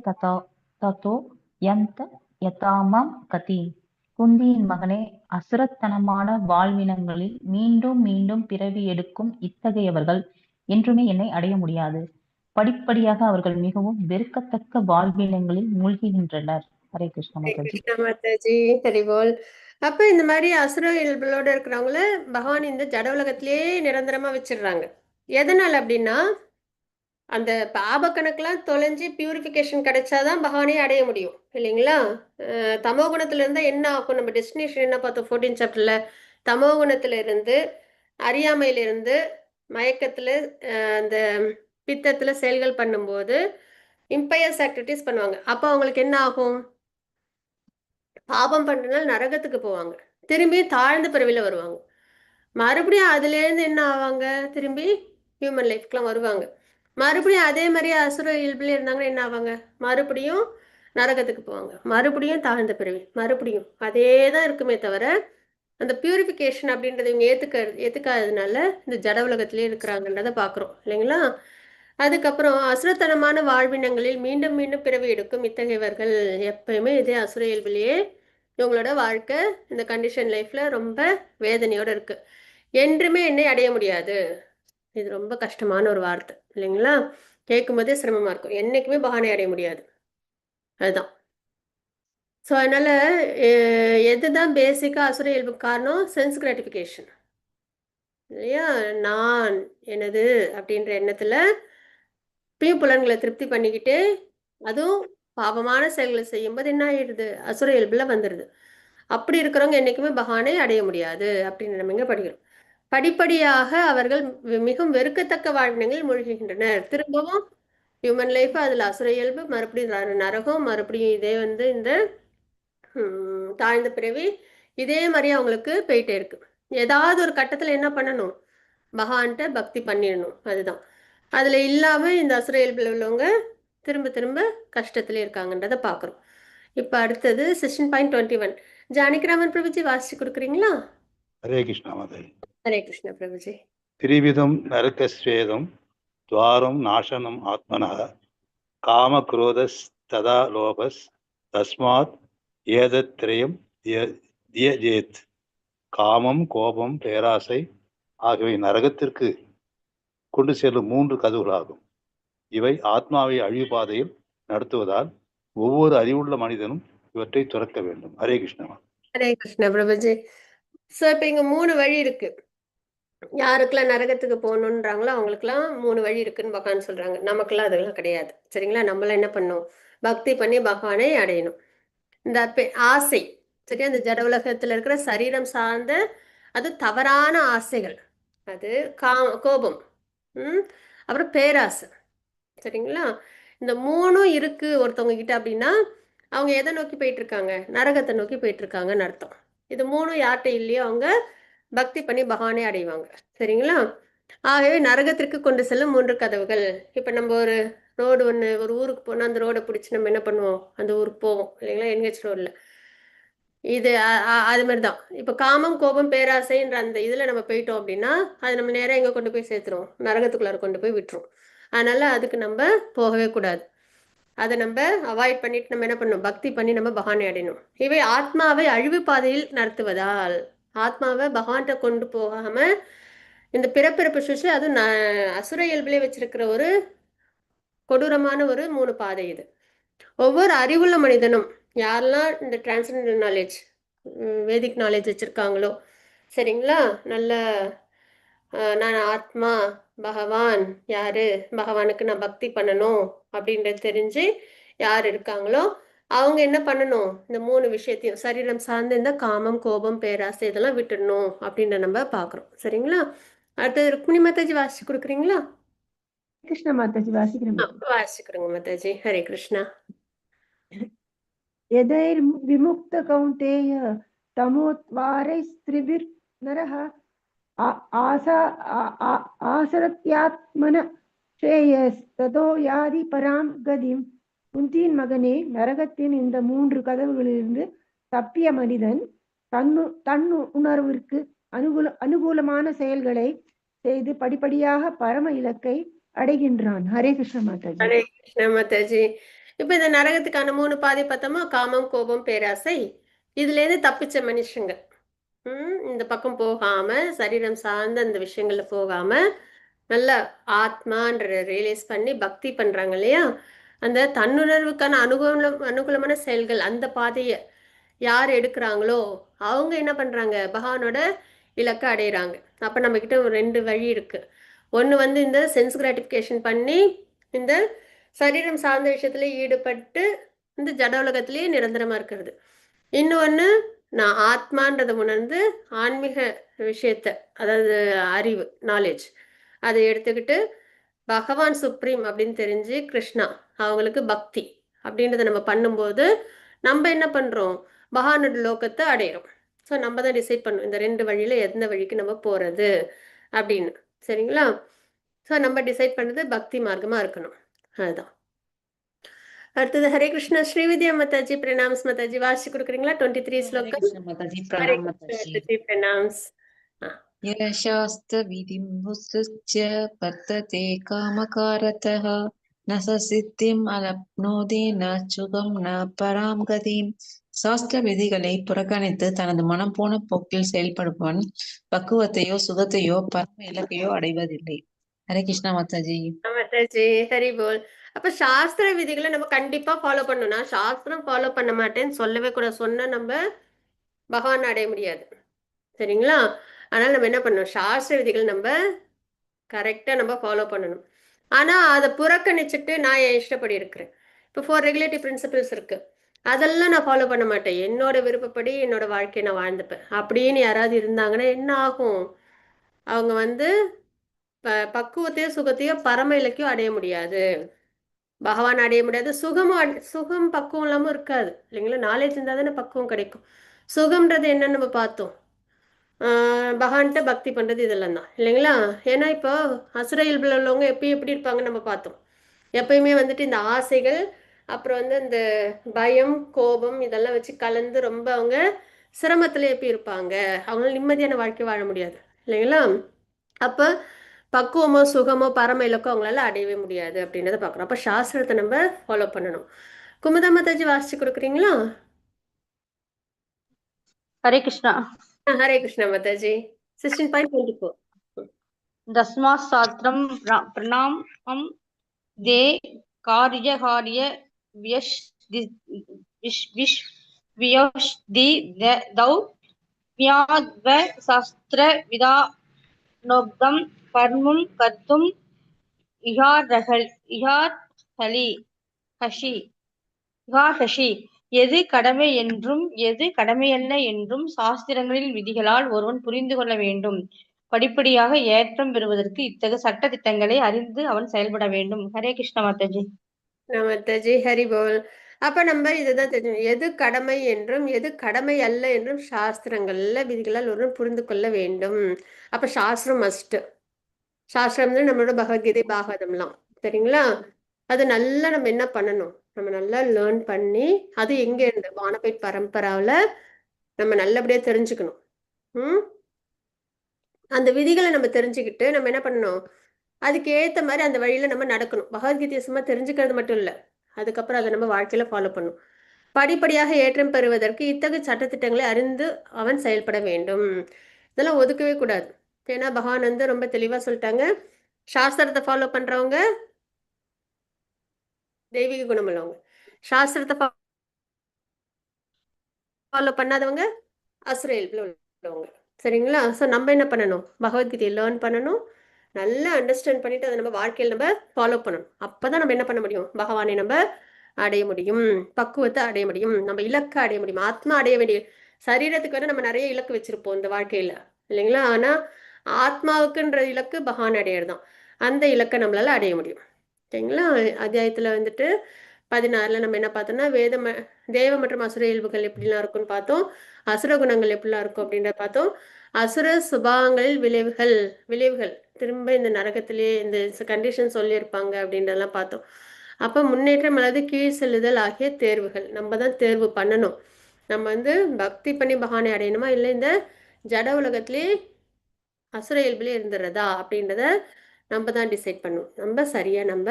ததோ யந்த யதாமம் கதி. குந்தியின் மகனே, அசுரத்தனமான வாழ்வினங்களில் மீண்டும் மீண்டும் பிறவி எடுக்கும் இத்தகையவர்கள் என்றுமே என்னை அடைய முடியாது. படிப்படியாக அவர்கள் மிகவும் வெறுக்கத்தக்க வாழ்வினங்களில் மூழ்குகின்றனர். ஹரே கிருஷ்ண மாதாஜி. கிருஷ்ண மாதாஜி. ஹரிபோல். அப்ப இந்த மாதிரி அசுர இயல்புகளோட இருக்கிறவங்கள பகவான் இந்த ஜட உலகத்திலேயே நிரந்தரமா வச்சிடுறாங்க. எதனால அப்படின்னா அந்த பாப கணக்கெல்லாம் தொலைஞ்சு பியூரிஃபிகேஷன் கிடைச்சாதான் பகவானே அடைய முடியும் இல்லைங்களா? தமோ குணத்துல இருந்தா என்ன ஆகும்? நம்ம டெஸ்டினேஷன் என்ன பார்த்தோம் 14 சாப்டர்ல? தமோ குணத்துல இருந்து, அறியாமையில இருந்து, மயக்கத்துல, அந்த பித்தத்துல செயல்கள் பண்ணும்போது இம்பயர்ஸ் ஆக்டிவிட்டிஸ் பண்ணுவாங்க. அப்போ அவங்களுக்கு என்ன ஆகும்? பாபம் பண்றதுனால நரகத்துக்கு போவாங்க, திரும்பி தாழ்ந்த பிறவில வருவாங்க, மறுபடியும் அதுல இருந்து என்ன ஆவாங்க? திரும்பி ஹியூமன் லைஃப்க்குலாம் வருவாங்க, மறுபடியும் அதே மாதிரி அசுர இயல்புல இருந்தாங்கன்னா என்ன ஆவாங்க? மறுபடியும் நரகத்துக்கு போவாங்க, மறுபடியும் தாழ்ந்த பிறவி, மறுபடியும் அதே தான் இருக்குமே தவிர அந்த பியூரிஃபிகேஷன் அப்படின்றத இவங்க ஏத்துக்காததுனால இந்த ஜட உலகத்திலே இருக்கிறாங்கன்றதை பார்க்குறோம் இல்லைங்களா? அதுக்கப்புறம் அசுரத்தனமான வாழ்வினங்களில் மீண்டும் மீண்டும் பிறவி எடுக்கும் இத்தகையவர்கள் எப்பயுமே இதே அசுர இயல்பிலேயே இவங்களோட வாழ்க்கை இந்த கண்டிஷன் லைஃப்ல ரொம்ப வேதனையோட இருக்கு. என்றுமே என்னை அடைய முடியாது. இது ரொம்ப கஷ்டமான ஒரு வார்த்தை இல்லைங்களா? கேட்கும் போதே சிரமமா இருக்கும். என்னைக்குமே பகவானை அடைய முடியாது, அதுதான். ஸோ அதனால எதுதான் பேசிக்கா அசுர இயல்புக்கு காரணம்? சென்ஸ் கிராட்டிஃபிகேஷன் இல்லையா? நான் எனது அப்படின்ற எண்ணத்துல புலன்களை திருப்தி பண்ணிக்கிட்டு அதுவும் பாவமான செயல்களை செய்யும்போது என்ன ஆயிடுது? அசுர இயல்புல வந்துடுது. அப்படி இருக்கிறவங்க என்னைக்குமே பகவானை அடைய முடியாது அப்படின்னு நம்ம இங்க படிக்கிறோம். படிப்படியாக அவர்கள் மிகவும் வெறுக்கத்தக்க வாழ்வினங்களில் மூழ்குகின்றனர். திரும்பவும் ஹியூமன் லைஃப் அதுல அசுர இயல்பு, மறுபடியும் நரகம், மறுபடியும் இதே வந்து இந்த தாழ்ந்த பிறவி, இதே மாதிரி அவங்களுக்கு போயிட்டே இருக்கு. ஏதாவது ஒரு கட்டத்துல என்ன பண்ணணும்? பகவான்கிட்ட பக்தி பண்ணிடணும், அதுதான். அதுல இல்லாம இந்த அசுர இயல்புல உள்ளவங்க திரும்ப திரும்ப கஷ்டத்துல இருக்காங்கன்றத பாக்குறோம். இப்ப அடுத்தது 16.21 ஜானகிராமன் பிரபுஜி வாசிச்சு கொடுக்குறீங்களா? ஹரே கிருஷ்ணா மாதாஜி. ஹரே கிருஷ்ண பிரபுஜி. திரிவிதம் நரகஸ்வேதம் துவாரம் நாசனம் ஆத்மனः காம குரோதஸ் ததா லோபஸ் தஸ்மாத் ஏதத்ரயம் தியஜேத். காமம், கோபம், பேராசை ஆகியவை நரகத்திற்கு கொண்டு செல்லும் 3 கதவுகளாகும். இவை ஆத்மாவை அழிவு பாதையில் நடத்துவதால் ஒவ்வொரு அறிவுள்ள மனிதனும் இவற்றை துறக்க வேண்டும். ஹரே கிருஷ்ணா. ஹரே கிருஷ்ணா பிரபுஜி. சோ இப்ப இங்க 3 வழி இருக்கு. யாருக்கெல்லாம் நரகத்துக்கு போகணுன்றாங்களோ அவங்களுக்குலாம் 3 வழி இருக்குன்னு பகவான் சொல்றாங்க. நமக்கெல்லாம் அதெல்லாம் கிடையாது. சரிங்களா? நம்மளாம் என்ன பண்ணணும்? பக்தி பண்ணி பகவானை அடையணும். இந்த ஆசை, சரியா? இந்த ஜட உலகத்துல இருக்கிற சரீரம் சார்ந்த அது தவறான ஆசைகள், அது கோபம், அப்புறம் பேராசை, சரிங்களா? இந்த 3ம் இருக்கு ஒருத்தவங்க கிட்ட அப்படின்னா அவங்க எதை நோக்கி போயிட்டு இருக்காங்க? நரகத்தை நோக்கி போயிட்டு இருக்காங்கன்னு அர்த்தம். இது 3ம் யார்கிட்ட இல்லையோ அவங்க பக்தி பண்ணி பகவானே அடைவாங்க. சரிங்களா? ஆகவே நரகத்திற்கு கொண்டு செல்லும் 3 கதவுகள். இப்ப நம்ம ஒரு ரோடு ஒரு ஊருக்கு போனா அந்த ரோடை பிடிச்சி நம்ம என்ன பண்ணுவோம்? அந்த ஊருக்கு போவோம் இல்லைங்களா? என்ஹெச் ரோட்ல இது அது மாதிரிதான். இப்ப காமம், கோபம், பேராசைன்ற அந்த இதுல நம்ம போயிட்டோம் அப்படின்னா அது நம்ம நேரம் எங்க கொண்டு போய் சேர்த்துரும்? நரகத்துக்குள்ளார கொண்டு போய் விட்டுரும். அதனால அதுக்கு நம்ம போகவே கூடாது. அதை நம்ம அவாய்ட் பண்ணிட்டு நம்ம என்ன பண்ணணும்? பக்தி பண்ணி நம்ம பகவானை அடையணும். இவை ஆத்மாவை அழிவு பாதையில் நடத்துவதால் ஆத்மாவை பகவான்கிட்ட கொண்டு போகாம இந்த பிறப்பிறப்பு சுஷி அது அசுர இயல்பிலே வச்சிருக்கிற ஒரு கொடூரமான ஒரு 3 பாதை இது. ஒவ்வொரு அறிவுள்ள மனிதனும் யாரெல்லாம் இந்த டிரான்சென்டென்டல் நாலேஜ், வேதிக் நாலேஜ் வச்சிருக்காங்களோ, சரிங்களா? நல்ல நான் ஆத்மா, பகவான் யாரு, பகவானுக்கு நான் பக்தி பண்ணணும் அப்படின்றது தெரிஞ்சு யார் இருக்காங்களோ அவங்க என்ன பண்ணணும்? இந்த 3 விஷயத்தையும் சரீரம் சார்ந்த இந்த காமம், கோபம், பேராசை இதெல்லாம் விட்டுடணும் அப்படின்னு நம்ம பார்க்குறோம். சரிங்களா? அடுத்தது ருக்மிணி மாதாஜி வாசிச்சு கொடுக்குறீங்களா? கிருஷ்ண மாதாஜி வாசிக்கிறேன். வாசிக்கிறோங்க மாதாஜி. ஹரே கிருஷ்ணா. यदैर् विमुक्त कौन्तेय तमोद्वारैस्त्रिभिर् नरः आसरत्यात्मन श्रेयस्ततो याதி பராம் கதிம். குந்தியின் மகனே, நரகத்தின் இந்த 3 கதவுகளிலிருந்து தப்பிய மனிதன் தன் உணர்விற்கு அனுகூலமான செயல்களை செய்து படிப்படியாக பரம இலக்கை அடைகின்றான். ஹரே கிருஷ்ண மாதாஜி. ஹரே கிருஷ்ண மாதாஜி. இப்ப இந்த நரகத்துக்கான 3 பாதை பார்த்தோமா? காமம், கோபம், பேராசை. இதுல இருந்து தப்பிச்ச மனுஷங்க இந்த பக்கம் போகாம சரீரம் சார்ந்த அந்த விஷயங்கள்ல போகாம நல்ல ஆத்மான்ற ரியலைஸ் பண்ணி பக்தி பண்றாங்க இல்லையா? அந்த தன்னுணர்வுக்கான அனுகூலமான செயல்கள் அந்த பாதையை யார் எடுக்கிறாங்களோ அவங்க என்ன பண்றாங்க? பகவானோட இலக்கை அடையிறாங்க. அப்ப நம்ம கிட்ட ஒரு 2 வழி இருக்கு. ஒன்று இந்த சென்ஸ் கிராட்டிஃபிகேஷன் பண்ணி இந்த சரீரம் சார்ந்த விஷயத்துல ஈடுபட்டு இந்த ஜட உலகத்திலேயே நிரந்தரமா இருக்கிறது. இன்னொன்று நான் ஆத்மான்றதை உணர்ந்து ஆன்மீக விஷயத்த, அதாவது அறிவு, நாலேஜ் அதை எடுத்துக்கிட்டு பகவான் சுப்ரீம் அப்படின்னு தெரிஞ்சு கிருஷ்ணா அவங்களுக்கு பக்தி அப்படின்றத நம்ம பண்ணும்போது நம்ம என்ன பண்றோம்? பகவானோட லோகத்தை அடையிறோம். ஸோ நம்ம தான் டிசைட் பண்ணோம் இந்த 2 வழியில எந்த வழிக்கு நம்ம போறது அப்படின்னு. சரிங்களா? ஸோ நம்ம டிசைட் பண்ணது பக்தி மார்க்கமா இருக்கணும். அதுதான். அடுத்தது ஹரே கிருஷ்ணா. ஸ்ரீவித்யா மாதாஜி பிரணாம்ஸ் மாதாஜி வாசி கொடுக்குறீங்களா? 23 ஸ்லோகம். ஹரே கிருஷ்ணா பிரணாம்ஸ். यशास्त्र विधिं मुत्सृज्य वर्तते कामकारतः न स सिद्धिम् अलप्नोति न சுகம் ந பராம் கதிம். சாஸ்திர விதிகளை புறக்கணித்து தனது மனம் போன போக்கில் செயல்படுபவன் பக்குவத்தையோ சுகத்தையோ பரம இலக்கையோ அடைவதில்லை. ஹரே கிருஷ்ணா மாதாஜி. மாதாஜி ஹரி போல். அப்ப சாஸ்திர விதிகளை நம்ம கண்டிப்பா ஃபாலோ பண்ணணும். நான் சாஸ்திரம் ஃபாலோ பண்ண மாட்டேன்னு சொல்லவே கூட. சொன்னா நம்ம பகவான் அடைய முடியாது. சரிங்களா? அதனால நம்ம என்ன பண்ணணும்? சாஸ்திர விதிகள் நம்ம கரெக்டா நம்ம ஃபாலோ பண்ணணும். ஆனா அதை புறக்கணிச்சுட்டு நான் என் இஷ்டப்படி இருக்கிறேன். இப்போ 4 ரெகுலேட்டிவ் பிரின்சிபிள்ஸ் இருக்கு, அதெல்லாம் நான் ஃபாலோ பண்ண மாட்டேன். என்னோட விருப்பப்படி என்னோட வாழ்க்கையை நான் வாழ்ந்துப்பேன் அப்படின்னு யாராவது இருந்தாங்கன்னா என்ன ஆகும்? அவங்க பக்குவத்தையோ சுகத்தையோ பரம இலக்கையோ அடைய முடியாது, பகவான் அடைய முடியாது. சுகம் பக்குவம் இல்லாமல் இருக்காது இல்லைங்களா? நாலேஜ் இருந்தால் தானே பக்குவம் கிடைக்கும். சுகம்ன்றது என்னன்னு நம்ம பார்த்தோம். பகவான்கிட்ட பக்தி பண்ணுறது இதெல்லாம் தான் இல்லைங்களா? ஏன்னா இப்போ அசுர இயல்பில் உள்ளவங்க எப்படி இருப்பாங்கன்னு நம்ம பார்த்தோம். எப்பயுமே இந்த ஆசைகள், அப்புறம் இந்த பயம், கோபம் இதெல்லாம் வச்சு கலந்து ரொம்ப அவங்க சிரமத்தில் எப்படி இருப்பாங்க? அவங்களால நிம்மதியான வாழ்க்கை வாழ முடியாது இல்லைங்களா? அப்போ பக்குவமோ சுகமோ பரம இலக்கோ அவங்களால அடையவே முடியாது அப்படின்றத பார்க்குறோம். அப்போ சாஸ்திரத்தை நம்ம ஃபாலோ பண்ணணும். குமுதா மாதாஜி வாசிச்சு கொடுக்குறீங்களா? ஹரே கிருஷ்ணா. ஹரே கிருஷ்ணா மாதாஜி. 16.24. தஸ்மாத் சாஸ்திரம் பிரணாமம் தே காரிய வியஷ்ட வியோஷ்தி தௌ ஞாத்வ சாஸ்திர விதானோக்தம் கர்மும் கர்த்தும் இகார்ஹஷி. எது கடமை என்றும் எது கடமையல்ல என்றும் சாஸ்திரங்களின் விதிகளால் ஒருவன் புரிந்து கொள்ள வேண்டும். படிப்படியாக ஏற்றம் பெறுவதற்கு இத்தகு சட்ட திட்டங்களை அறிந்து அவன் செயல்பட வேண்டும். ஹரே கிருஷ்ண மாதாஜி. நமத்தாஜி ஹரி போல். அப்ப நம்ம இதுதான் தெரியும், எது கடமை என்றும் எது கடமை அல்ல என்றும் சாஸ்திரங்கள்ல விதிகளால் ஒருவன் புரிந்து கொள்ள வேண்டும். அப்ப சாஸ்திரம் மஸ்ட். சாஸ்திரம் நம்மளோட பகவத்கீதை பாகவதம்லாம் சரிங்களா. அது நல்லா நம்ம என்ன பண்ணணும், நம்ம நல்லா லேர்ன் பண்ணி அது எங்க இருந்து வானபைட் பரம்பராவில் நம்ம நல்லபடியா தெரிஞ்சுக்கணும். அந்த விதிகளை நம்ம தெரிஞ்சுக்கிட்டு நம்ம என்ன பண்ணணும், அதுக்கு ஏற்ற மாதிரி அந்த வழியில நம்ம நடக்கணும். பகவத்கீதையை சும்மா தெரிஞ்சுக்கிறது மட்டும் இல்லை, அதுக்கப்புறம் அதை நம்ம வாழ்க்கையில ஃபாலோ பண்ணணும். படிப்படியாக ஏற்றம் பெறுவதற்கு இத்தகைய சட்டத்திட்டங்களை அறிந்து அவன் செயல்பட வேண்டும். இதெல்லாம் ஒதுக்கவே கூடாது. ஏன்னா பகவான் வந்து ரொம்ப தெளிவா சொல்லிட்டாங்க, சாஸ்திரத்தை ஃபாலோ பண்றவங்க தெய்வீக குணம் உள்ளவங்க, சாஸ்திரத்தை ஃபாலோ பண்ணாதவங்க அசுர இயல்புல உள்ளவங்க. சரிங்களா. ஸோ நம்ம என்ன பண்ணணும், பகவத்கீதையை லேர்ன் பண்ணணும், நல்லா அண்டர்ஸ்டாண்ட் பண்ணிட்டு அதை நம்ம வாழ்க்கையில் நம்ம ஃபாலோ பண்ணணும். அப்பதான் நம்ம என்ன பண்ண முடியும், பகவானை நம்ம அடைய முடியும், பக்குவத்தை அடைய முடியும், நம்ம இலக்கை அடைய முடியும், ஆத்மா அடைய வேண்டிய. சரீரத்துக்கு வேற நம்ம நிறைய இலக்கு வச்சிருப்போம் இந்த வாழ்க்கையில இல்லைங்களா. ஆனா ஆத்மாவுக்குன்ற இலக்கு பகவான் அடையிறதுதான். அந்த இலக்கை நம்மளால அடைய முடியும். சரிங்களா. அத்தியாயத்துல வந்துட்டு 16ல நம்ம என்ன பார்த்தோம்னா தேவ மற்றும் அசுர இயல்புகள் எப்படிலாம் இருக்கும்னு பார்த்தோம், அசுர குணங்கள் எப்படிலாம் இருக்கும் அப்படின்றத பார்த்தோம். அசுர சுபாவங்களில் விளைவுகள் திரும்ப இந்த நரகத்திலேயே இந்த கண்டிஷன் சொல்லியிருப்பாங்க அப்படின்றதெல்லாம் பார்த்தோம். அப்போ முன்னேற்றம் அல்லது கீழ் செல்லுதல் ஆகிய தேர்வுகள் நம்ம தான் தேர்வு பண்ணணும். நம்ம வந்து பக்தி பண்ணி பகவானை அடையணுமா இல்லை இந்த ஜட உலகத்திலே அசுர இயல்புலேயே இருந்துடுறதா அப்படின்றத நம்ம தான் டிசைட் பண்ணணும். நம்ம சரியா நம்ம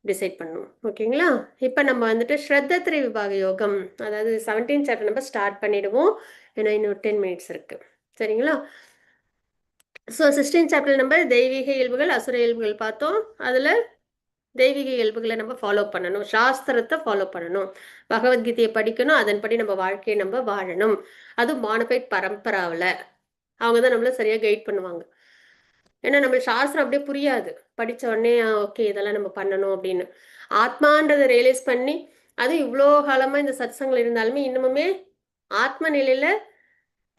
டிசைட் பண்ணணும். ஓகேங்களா. இப்போ நம்ம வந்துட்டு ஸ்ரத்தத்ரய விபாக யோகம், அதாவது 17 சாப்டர் நம்ம ஸ்டார்ட் பண்ணிடுவோம். ஏன்னா இன்னும் 10 மினிட்ஸ் இருக்கு. சரிங்களா. ஸோ 16 சாப்டர் நம்ம தெய்வீக இயல்புகள் அசுர இயல்புகள் பார்த்தோம். அதில் தெய்வீக இயல்புகளை நம்ம ஃபாலோ பண்ணணும், சாஸ்திரத்தை ஃபாலோ பண்ணணும், பகவத்கீதையை படிக்கணும், அதன்படி நம்ம வாழ்க்கையை நம்ம வாழணும். அதுவும் மானபைட் பரம்பராவில் அவங்க தான் நம்மள சரியாக கைட் பண்ணுவாங்க. ஏன்னா நம்ம சாஸ்திரம் அப்படியே புரியாது, படித்த உடனே ஓகே இதெல்லாம் நம்ம பண்ணணும் அப்படின்னு. ஆத்மான்றதை ரியலைஸ் பண்ணி, அது இவ்வளோ காலமாக இந்த சத்சங்கள் இருந்தாலுமே இன்னமுமே ஆத்ம நிலையில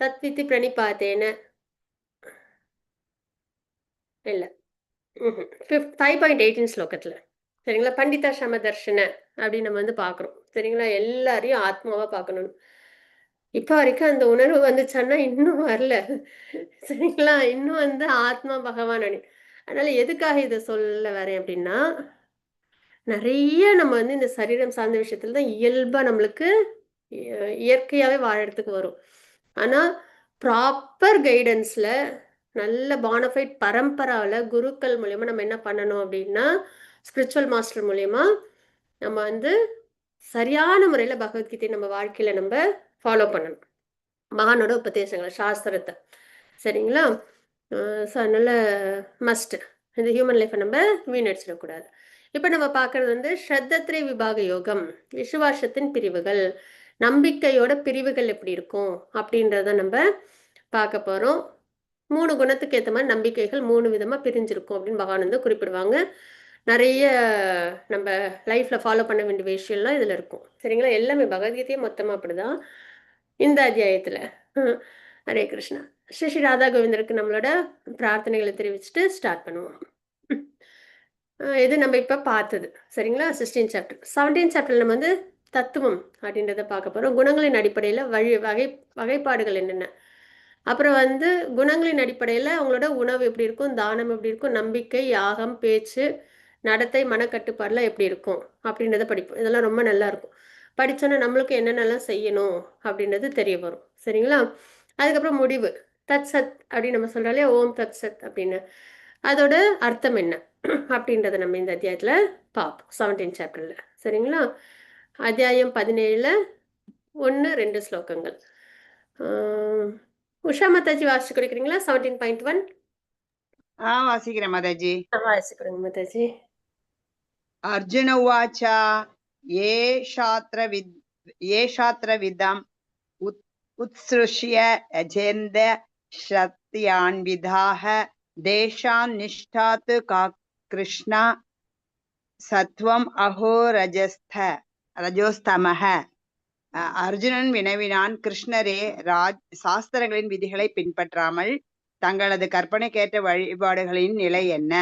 தத்வித்தி பிரணிபாத்தேன இல்லை 5.18 ஸ்லோகத்தில் சரிங்களா. பண்டிதா சமதர்ஷன அப்படின்னு நம்ம வந்து பார்க்குறோம். சரிங்களா. எல்லாரையும் ஆத்மாவாக பார்க்கணும். இப்போ வரைக்கும் அந்த உணர்வு வந்துச்சான்னா இன்னும் வரல. சரிங்களா. இன்னும் வந்து ஆத்மா பகவான் அணி. அதனால எதுக்காக இதை சொல்ல வரேன் அப்படின்னா, நிறைய நம்ம வந்து இந்த சரீரம் சார்ந்த விஷயத்துல தான் இயல்பா நம்மளுக்கு இயற்கையாவே வாழறதுக்கு வரும். ஆனா ப்ராப்பர் கைடன்ஸ்ல நல்ல பானஃபைட் பரம்பராவில் குருக்கள் மூலயமா நம்ம என்ன பண்ணணும் அப்படின்னா, ஸ்பிரிச்சுவல் மாஸ்டர் மூலயமா நம்ம வந்து சரியான முறையில் பகவத்கீதை நம்ம வாழ்க்கையில நம்ம ஃபாலோ பண்ணணும், மகானோட உபதேசங்களை சாஸ்திரத்தை. சரிங்களா. ஸோ அதனால மஸ்ட் இந்த ஹியூமன் லைஃப்பை நம்ம வீணடிச்சிடக்கூடாது. இப்போ நம்ம பார்க்கறது வந்து ஸ்ரத்தத்ரய விபாக யோகம், விசுவாசத்தின் பிரிவுகள், நம்பிக்கையோட பிரிவுகள் எப்படி இருக்கும் அப்படின்றத நம்ம பார்க்க போகிறோம். 3 குணத்துக்கு ஏற்ற மாதிரி நம்பிக்கைகள் 3 விதமாக பிரிஞ்சிருக்கும் அப்படின்னு பகவான் வந்து குறிப்பிடுவாங்க. நிறைய நம்ம லைஃப்பில் ஃபாலோ பண்ண வேண்டிய விஷயம்லாம் இதில் இருக்கும். சரிங்களா. எல்லாமே பகவத்கீதையே மொத்தமாக அப்படிதான் இந்த அத்தியாயத்தில். ஹரே கிருஷ்ணா. ஸ்ரீ ஸ்ரீ ராதா கோவிந்தருக்கு நம்மளோட பிரார்த்தனைகளை தெரிவிச்சுட்டு ஸ்டார்ட் பண்ணுவோம். இது நம்ம இப்போ பார்த்தது. சரிங்களா. 16 சாப்டர். 17 சாப்டர் நம்ம வந்து தத்துவம் அப்படின்றத பார்க்க போகிறோம். குணங்களின் அடிப்படையில் வகைப்பாடுகள் என்னென்ன, அப்புறம் வந்து குணங்களின் அடிப்படையில் அவங்களோட உணவு எப்படி இருக்கும், தானம் எப்படி இருக்கும், நம்பிக்கை, யாகம், பேச்சு, நடத்தை, மனக்கட்டுப்பாடுலாம் எப்படி இருக்கும் அப்படின்றத படிப்போம். இதெல்லாம் ரொம்ப நல்லா இருக்கும். படித்தோன்னா நம்மளுக்கு என்னென்னலாம் செய்யணும் அப்படின்றது தெரிய வரும். சரிங்களா. அதுக்கப்புறம் முடிவு தத் சத் அப்படின்னு நம்ம சொல்கிறாலே ஓம் தத் சத் அப்படின்னு, அதோட அர்த்தம் என்ன அப்படின்றத நம்ம இந்த அத்தியாயத்தில் பார்ப்போம் 17 சாப்டரில். சரிங்களா. அத்தியாயம் 17ல் 1-2 ஸ்லோகங்கள். உஷா மாதாஜி வாசிச்சு கொடுக்குறீங்களா 17.1? வாசிக்கிறேன் மாதாஜி. வாசிக்கிறேங்க மாதாஜி. அர்ஜுன உவாச்ச ஏஷாத்ரவிதம் உத்ஸ்ருஷ்ய அஜேந்த ஷத்யான்விதாக தேஷாம் நிஷ்டாத் கா கிருஷ்ணா சத்வம் அஹோ ரஜோஸ்தமஹ. அர்ஜுனன் வினவினான், கிருஷ்ணரே, சாஸ்திரங்களின் விதிகளை பின்பற்றாமல் தங்களது கற்பனைக்கேற்ற வழிபாடுகளின் நிலை என்ன?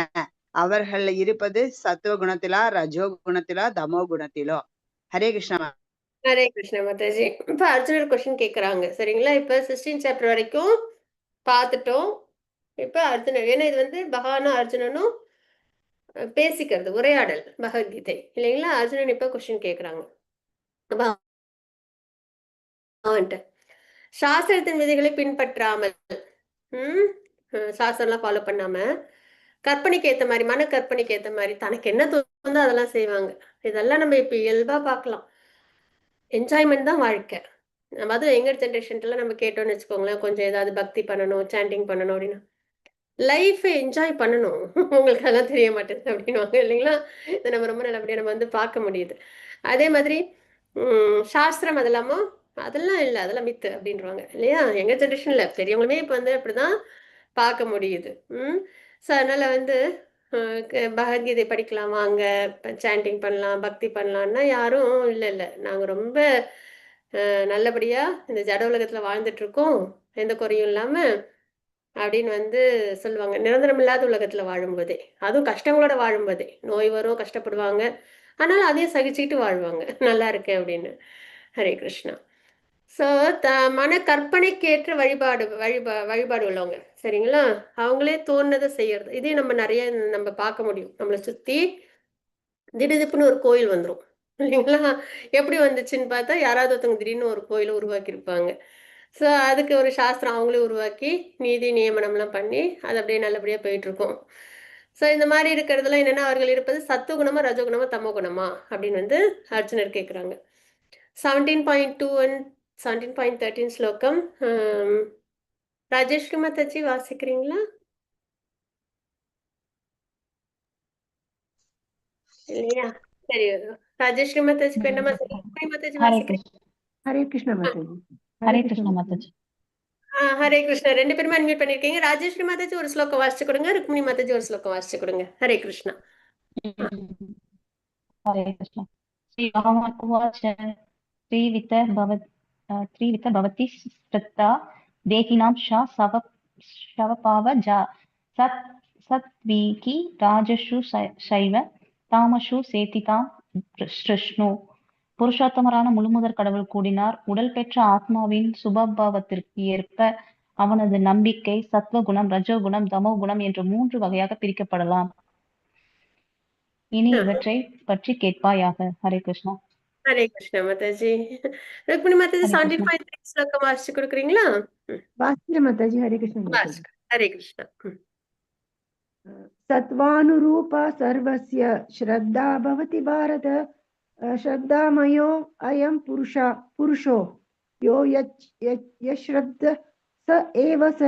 அவர்கள் இருப்பது சத்துவ குணத்திலா, ரஜோ குணத்திலா, தமோ குணத்திலோ? ஹரே கிருஷ்ணா. ஹரே கிருஷ்ண மாதாஜி. இப்ப அர்ஜுனர் கொஸ்டின் கேக்குறாங்க. சரிங்களா? இப்ப 16 சாப்டர் வரைக்கும் பார்த்துட்டோம். இப்ப அர்ஜுனர், ஏன்னா இது வந்து பகவானும் அர்ஜுனனும் பேசிக்கிறது, உரையாடல் பகவத்கீதை இல்லைங்களா? அர்ஜுனன் இப்ப கொஸ்டின் கேக்குறாங்க. சாஸ்திரத்தின் விதிகளை பின்பற்றாமல், சாஸ்திரம்லாம் ஃபாலோ பண்ணாம, கற்பனைக்கு ஏத்த மாதிரி, மன கற்பனைக்கு ஏத்த மாதிரி தனக்கு என்ன தோணுதோ அதெல்லாம் செய்வாங்க. இதெல்லாம் நம்ம இப்ப இயல்பா பார்க்கலாம். என்ஜாய்மெண்ட் தான் வாழ்க்கை. நம்ம அதுவும் எங்க ஜென்ரேஷன்ல நம்ம கேட்டோம்னு வச்சுக்கோங்களேன், கொஞ்சம் ஏதாவது பக்தி பண்ணணும், சாண்டிங் பண்ணணும் அப்படின்னா, லைஃப் என்ஜாய் பண்ணணும், உங்களுக்கு அதெல்லாம் தெரிய மாட்டேங்குது அப்படின்வாங்க இல்லைங்களா? இதை நம்ம ரொம்ப நல்லபடியா நம்ம வந்து பார்க்க முடியுது. அதே மாதிரி சாஸ்திரம் அதெல்லாமோ அதெல்லாம் இல்லை, அதெல்லாம் மித்து அப்படின்றாங்க இல்லையா? எங்க ஜென்ரேஷன்ல பெரியவங்களுமே இப்ப வந்து அப்படிதான் பார்க்க முடியுது. ஸோ அதனால வந்து பகவத்கீதை படிக்கலாம் வாங்க, சாண்டிங் பண்ணலாம், பக்தி பண்ணலாம்னா யாரும் இல்லை, நாங்கள் ரொம்ப நல்லபடியா இந்த ஜட உலகத்துல வாழ்ந்துட்டு இருக்கோம், எந்த குறையும் இல்லாம அப்படின்னு வந்து சொல்லுவாங்க. நிரந்தரம் இல்லாத உலகத்துல வாழும்போதே, அதுவும் கஷ்டங்களோட வாழும்போதே, நோய் வரும், கஷ்டப்படுவாங்க, ஆனாலும் அதையும் சகிச்சுக்கிட்டு வாழ்வாங்க, நல்லா இருக்கேன் அப்படின்னு. ஹரே கிருஷ்ணா. ஸோ மன கற்பனைக்கேற்ற வழிபாடு உள்ளவங்க சரிங்களா? அவங்களே தோணுனதை செய்யறது. இதே நம்ம நிறைய நம்ம பார்க்க முடியும். நம்மளை சுத்தி திடீர்னு ஒரு கோயில் வந்துடும் இல்லைங்களா? எப்படி வந்துச்சுன்னு பார்த்தா யாராவது ஒருத்தவங்க திடீர்னு ஒரு கோயிலை உருவாக்கி இருப்பாங்க. ஸோ அதுக்கு ஒரு சாஸ்திரம் அவங்களே உருவாக்கி நீதி நியமனம்லாம் பண்ணி அது அப்படியே நல்லபடியா போயிட்டு இருக்கும். ஸோ இந்த மாதிரி இருக்கிறதுலாம் என்னன்னா, அவர்கள் இருப்பது சத்துவகுணமா, ரஜகுணமா, தமோ குணமா அப்படின்னு வந்து அர்ஜுனர் கேட்குறாங்க. 17.2 and 17.13 ஸ்லோகம். ராஜேஸ்வரி மாதாஜி வாசிக்கிறீங்களா? இல்லையா? சரி, ராஜேஸ்வரி மாதாஜி என்ன மாதாஜி வாசிக்கிறீங்க? ஹரே கிருஷ்ண மாதாஜி. ஹரே கிருஷ்ண மாதாஜி. ஹரே கிருஷ்ணா. ரெண்டு பேருமே அன்மியூட் பண்ணிருக்கீங்க. ராஜேஸ்வரி மாதாஜி ஒரு ஸ்லோகம் வாசிச்சு கொடுங்க, ருக்மிணி மாதாஜி ஒரு ஸ்லோகம் வாசிச்சு கொடுங்க. ஹரே கிருஷ்ணா. ஹரே கிருஷ்ணா. ஸ்ரீ பகவான் உவாச்ச த்ரிவித பவதி ஸ்ருதா தேகினாம் ஷவபாவ சத்வீகி ராஜஷு சைவ தாமஷு சேதிதாம் ஸ்ருஷ்ணு. புருஷோத்தமரான முழுமுதற் கடவுள் கூடினார். உடல் பெற்ற ஆத்மாவின் சுபபாவத்திற்கு ஏற்ப அவனது நம்பிக்கை சத்வகுணம், ரஜோகுணம், தமோ குணம் என்று 3 வகையாக பிரிக்கப்படலாம். இனி இவற்றை பற்றி கேட்பாயாக. ஹரே கிருஷ்ணா. ஹரே கிருஷ்ணா மாதாஜி. ருக்மிணி மாதாஜி 17.3 ஸ்லோகம் வாசிச்சு கொடுக்குறீங்களா? வாசிக்கிற மாதாஜி. ஹரே கிருஷ்ண மாதாஜி. ஹரே கிருஷ்ணா. சத்வானுரூப சர்வஸ்ய ஸ்ரத்தா பவதி பாரத ஸ்ரத்தாமயோ அயம் புருஷோ யோ யஸ்ரத்த ச ஏவ ச.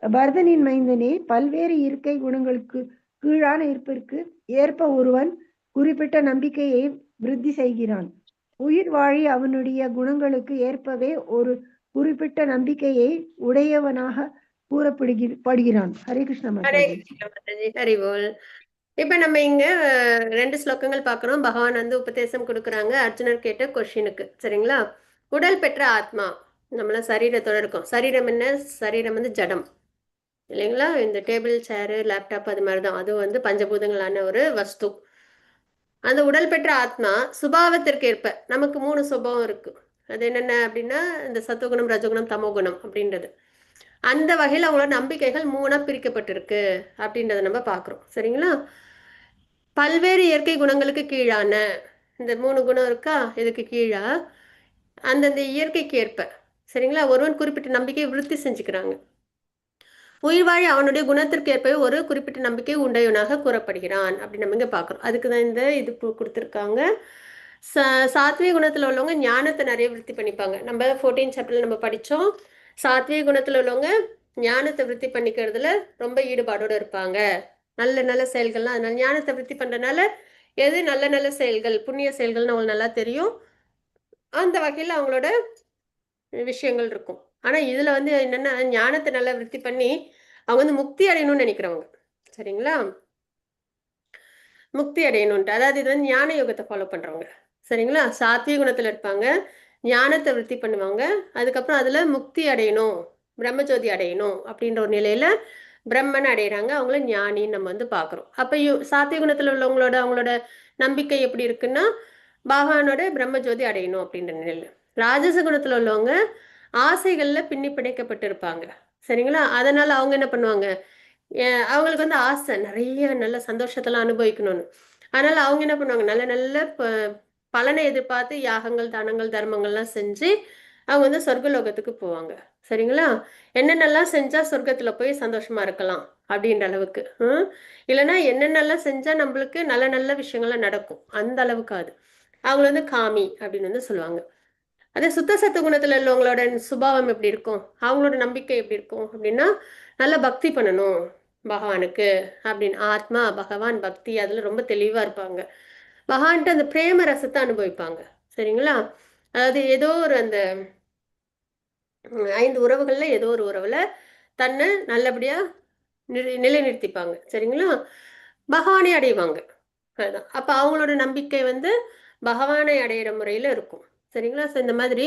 பரதனின் மைந்தனே, பல்வேறு இருக்கை குணங்களுக்கு கீழான இருப்பிற்கு ஏற்ப ஒருவன் குறிப்பிட்ட நம்பிக்கையை விருத்தி செய்கிறான். உயிர் வாழி அவனுடைய குணங்களுக்கு ஏற்பவே ஒரு குறிப்பிட்ட நம்பிக்கையை உடையவனாக கூறப்படுகிறான். ஹரே கிருஷ்ண மாதாஜி. ஹரி போல். இப்ப நம்ம இங்க 2 ஸ்லோகங்கள் பார்க்கிறோம். பகவான் வந்து உபதேசம் கொடுக்குறாங்க அர்ஜுனர் கேட்ட கொஸ்டினுக்கு. சரிங்களா? உடல் பெற்ற ஆத்மா, நம்மள சரீரத்தோட இருக்கும். சரீரம் என்ன? சரீரம் வந்து ஜடம் இல்லைங்களா? இந்த டேபிள், சேரு, லேப்டாப் அது மாதிரிதான். அது வந்து பஞ்சபூதங்களான ஒரு வஸ்து. அந்த உடல் பெற்ற ஆத்மா சுபாவத்திற்கு ஏற்ப, நமக்கு 3 சுபாவம் இருக்கு. அது என்னென்ன அப்படின்னா, இந்த சத்துவகுணம், ரஜகுணம், தமோகுணம் அப்படின்றது. அந்த வகையில் அவங்களோட நம்பிக்கைகள் 3ஆ பிரிக்கப்பட்டிருக்கு அப்படின்றத நம்ம பார்க்குறோம். சரிங்களா? பல்வேறு இயற்கை குணங்களுக்கு கீழான இந்த 3 குணம் இருக்கா, இதுக்கு கீழா அந்தந்த இயற்கைக்கு ஏற்ப சரிங்களா, ஒருவன் குறிப்பிட்ட நம்பிக்கையை விருத்தி செஞ்சுக்கிறாங்க. உயிர் வாழி அவனுடைய குணத்திற்கு ஏற்பவே ஒரு குறிப்பிட்ட நம்பிக்கை உண்டையவனாக கூறப்படுகிறான் அப்படின்னு நம்ம இங்க பார்க்குறோம். அதுக்கு தான் இந்த இது கொடுத்துருக்காங்க. சாத்விக குணத்துல உள்ளவங்க ஞானத்தை நிறைய விருத்தி பண்ணிப்பாங்க. நம்ம 14 சாப்டர்ல நம்ம படித்தோம். சாத்விக குணத்துல உள்ளவங்க ஞானத்தை விருத்தி பண்ணிக்கிறதுல ரொம்ப ஈடுபாடோடு இருப்பாங்க. நல்ல நல்ல செயல்கள்லாம், அதனால ஞானத்தை விருத்தி பண்றதுனால எது நல்ல நல்ல செயல்கள், புண்ணிய செயல்கள்னு அவங்களுக்கு நல்லா தெரியும். அந்த வகையில் அவங்களோட விஷயங்கள் இருக்கும். ஆனா இதுல வந்து என்னன்னா, ஞானத்தை நல்லா விருத்தி பண்ணி அவங்க வந்து முக்தி அடையணும்னு நினைக்கிறவங்க. சரிங்களா? முக்தி அடையணும்ட்டு, அதாவது இது வந்து ஞான யோகத்தை ஃபாலோ பண்றவங்க. சரிங்களா? சாத்விக குணத்துல இருப்பாங்க, ஞானத்தை விருத்தி பண்ணுவாங்க, அதுக்கப்புறம் அதுல முக்தி அடையணும், பிரம்மஜோதி அடையணும் அப்படின்ற ஒரு நிலையில பிரம்மன் அடையிறாங்க. அவங்கள ஞானின்னு நம்ம வந்து பாக்குறோம். அப்ப சாத்விக குணத்துல உள்ளவங்களோட அவங்களோட நம்பிக்கை எப்படி இருக்குன்னா, பகவானோட பிரம்மஜோதி அடையணும் அப்படின்ற நிலையில. ராஜச குணத்துல உள்ளவங்க ஆசைகள்ல பின்னி பிணைக்கப்பட்டு இருப்பாங்க. சரிங்களா? அதனால அவங்க என்ன பண்ணுவாங்க, அவங்களுக்கு வந்து ஆசை நிறைய நல்ல சந்தோஷத்தெல்லாம் அனுபவிக்கணும்னு. அதனால அவங்க என்ன பண்ணுவாங்க, நல்ல நல்ல பலனை எதிர்பார்த்து யாகங்கள், தானங்கள், தர்மங்கள்லாம் செஞ்சு அவங்க வந்து சொர்க்கலோகத்துக்கு போவாங்க. சரிங்களா? என்னென்னலாம் செஞ்சா சொர்க்கத்துல போய் சந்தோஷமா இருக்கலாம் அப்படின்ற அளவுக்கு. இல்லைன்னா என்னென்னலாம் செஞ்சா நம்மளுக்கு நல்ல நல்ல விஷயங்கள்லாம் நடக்கும், அந்த அளவுக்கு அது அவங்க வந்து காமி அப்படின்னு வந்து சொல்லுவாங்க. அதே சுத்த சத்து குணத்துல உள்ளவங்களோட சுபாவம் எப்படி இருக்கும், அவங்களோட நம்பிக்கை எப்படி இருக்கும் அப்படின்னா, நல்ல பக்தி பண்ணணும் பகவானுக்கு அப்படின்னு. ஆத்மா, பகவான், பக்தி அதுல ரொம்ப தெளிவா இருப்பாங்க. பகவான்ட்டு அந்த பிரேம ரசத்தை அனுபவிப்பாங்க. சரிங்களா? அதாவது ஏதோ ஒரு அந்த 5 உறவுகள்ல ஏதோ ஒரு உறவுல தன்னை நல்லபடியா நிலைநிறுத்திப்பாங்க. சரிங்களா? பகவானை அடைவாங்க. அதுதான். அப்ப அவங்களோட நம்பிக்கை வந்து பகவானை அடையிற முறையில இருக்கும். சரிங்களா? ஸோ இந்த மாதிரி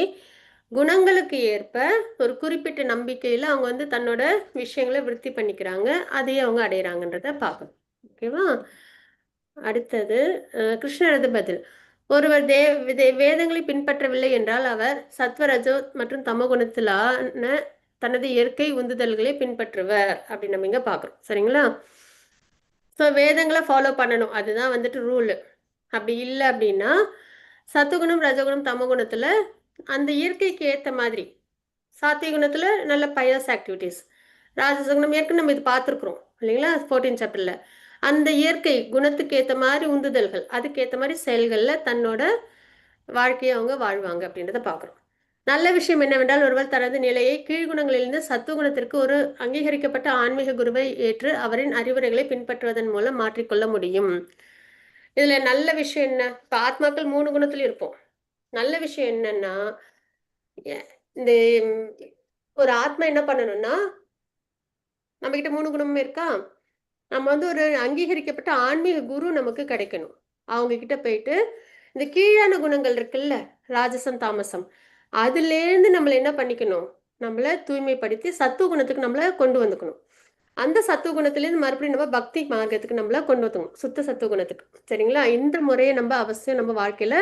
குணங்களுக்கு ஏற்ப ஒரு குறிப்பிட்ட நம்பிக்கையில அவங்க வந்து தன்னோட விஷயங்களை விருத்தி பண்ணிக்கிறாங்க, அதையே அவங்க அடையிறாங்கன்றத பார்க்கணும். ஓகேவா? அடுத்தது கிருஷ்ணரது பதில். ஒருவர் வேதங்களை பின்பற்றவில்லை என்றால் அவர் சத்வரஜோ மற்றும் தமோ குணத்திலான தனது இயற்கை உந்துதல்களை பின்பற்றுவர் அப்படின்னு நம்ம இங்க பார்க்குறோம். சரிங்களா? ஸோ வேதங்களை ஃபாலோ பண்ணணும், அதுதான் வந்துட்டு ரூல். அப்படி இல்லை அப்படின்னா சத்துகுணம், ரஜகுணம், தமோகுணத்துல அந்த இயற்கைக்கு ஏற்ற மாதிரி, சாத்விக குணத்துல நல்ல பயஸ் ஆக்டிவிட்டிஸ், ராஜசகுணம் ஏற்கனவே நம்ம இது பார்த்துருக்குறோம் இல்லைங்களா 14 சாப்டர்ல. அந்த இயற்கை குணத்துக்கு ஏற்ற மாதிரி உந்துதல்கள், அதுக்கு ஏற்ற மாதிரி செயல்கள்ல தன்னோட வாழ்க்கையை அவங்க வாழ்வாங்க அப்படின்றத பார்க்குறோம். நல்ல விஷயம் என்னவென்றால் ஒருவர் தனது நிலையை கீழ்குணங்களிலிருந்து சத்துவகுணத்திற்கு ஒரு அங்கீகரிக்கப்பட்ட ஆன்மீக குருவை ஏற்று அவரின் அறிவுரைகளை பின்பற்றுவதன் மூலம் மாற்றிக்கொள்ள முடியும். இதுல நல்ல விஷயம் என்ன, இப்ப ஆத்மாக்கள் 3 குணத்துல இருப்போம். நல்ல விஷயம் என்னன்னா, இந்த ஒரு ஆத்மா என்ன பண்ணணும்னா, நம்ம கிட்ட 3 குணமும் இருக்கா, நம்ம வந்து ஒரு அங்கீகரிக்கப்பட்ட ஆன்மீக குரு நமக்கு கிடைக்கணும். அவங்க கிட்ட போயிட்டு இந்த கீழான குணங்கள் இருக்குல்ல, ராஜசம், தாமசம், அதுலேருந்து நம்மள என்ன பண்ணிக்கணும், நம்மள தூய்மைப்படுத்தி சத்துவ குணத்துக்கு நம்மள கொண்டு வந்துக்கணும். அந்த சத்துவ குணத்திலேருந்து மறுபடியும் நம்ம பக்தி மார்க்கத்துக்கு நம்மள கொண்டு வந்துக்கணும், சுத்த சத்துவ குணத்துக்கு. சரிங்களா? இந்த முறையை நம்ம அவசியம் நம்ம வாழ்க்கையில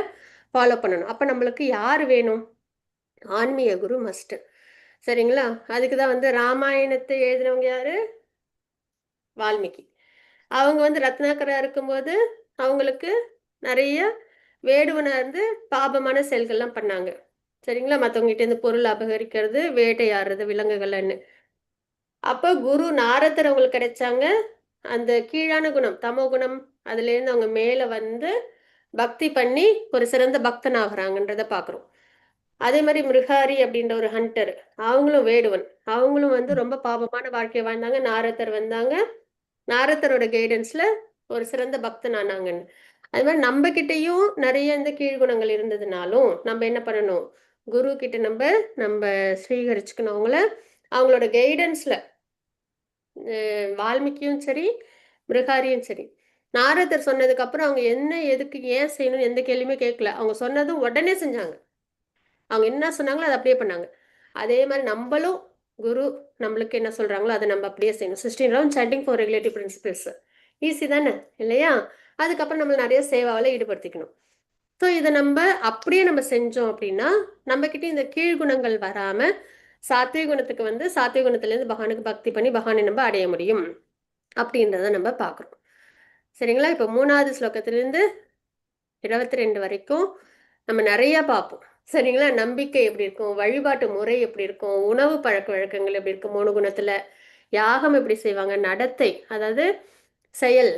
ஃபாலோ பண்ணணும். அப்ப நம்மளுக்கு யார் வேணும், ஆன்மீக குரு மஸ்ட். சரிங்களா? அதுக்குதான் வந்து ராமாயணத்தை எழுதினவங்க யாரு, வால்மீகி. அவங்க வந்து ரத்னாகரா இருக்கும்போது அவங்களுக்கு நிறைய வேடுவனா இருந்து பாபமான செயல்கள்லாம் பண்ணாங்க. சரிங்களா? மற்றவங்க கிட்ட இருந்து பொருள் அபகரிக்கிறது, வேட்டையாடுறது, விலங்குகள்னு. அப்ப குரு நாரதர் அவங்களுக்கு கிடைச்சாங்க. அந்த கீழான குணம், தமோ குணம், அதுல இருந்து அவங்க மேல வந்து பக்தி பண்ணி ஒரு சிறந்த பக்தன் ஆகுறாங்கன்றத பாக்குறோம். அதே மாதிரி மிருகாரி அப்படின்ற ஒரு ஹண்டர், அவங்களும் வேடுவன், அவங்களும் வந்து ரொம்ப பாபமான வாழ்க்கையை வாழ்ந்தாங்க. நாரதர் வந்தாங்க, நாரதரோட கைடன்ஸ்ல ஒரு சிறந்த பக்தன் ஆனாங்கன்னு. அது மாதிரி நம்ம கிட்டயும் நிறைய இந்த கீழ்குணங்கள் இருந்ததுனாலும் நம்ம என்ன பண்ணணும், குரு கிட்ட நம்ம நம்ம ஸ்வீகரிச்சுக்கணும் அவங்கள. அவங்களோட கைடன்ஸ்ல வால்மீகியும் சரி, மிருகாரியும் சரி, நாரதர் சொன்னதுக்கு அப்புறம் அவங்க என்ன, எதுக்கு, ஏன் செய்யணும் எந்த கேள்வியுமே கேட்கல. அவங்க சொன்னதும் உடனே செஞ்சாங்க. அவங்க என்ன சொன்னாங்களோ அதை அப்படியே பண்ணாங்க. அதே மாதிரி நம்மளும் குரு நம்மளுக்கு என்ன சொல்றாங்களோ அதை நம்ம அப்படியே செய்யணும். 16 rounds chanting for regulative principles easy தானே இல்லையா? அதுக்கப்புறம் நம்ம நிறைய சேவாவில் ஈடுபடுத்திக்கணும். ஸோ இதை நம்ம அப்படியே நம்ம செஞ்சோம் அப்படின்னா நம்ம கிட்ட இந்த கீழ்குணங்கள் வராம சாத்விக குணத்துக்கு வந்து சாத்விக குணத்திலேருந்து பகவானுக்கு பக்தி பண்ணி பகவானை நம்ம அடைய முடியும் அப்படின்றத நம்ம பார்க்குறோம். சரிங்களா? இப்போ 3வது ஸ்லோகத்திலிருந்து 22 வரைக்கும் நம்ம நிறைய பார்ப்போம். சரிங்களா? நம்பிக்கை எப்படி இருக்கும், வழிபாட்டு முறை எப்படி இருக்கும், உணவு பழக்க வழக்கங்கள் எப்படி இருக்கும் 3 குணத்துல, யாகம் எப்படி செய்வாங்க, நடத்தை, அதாவது செயல்,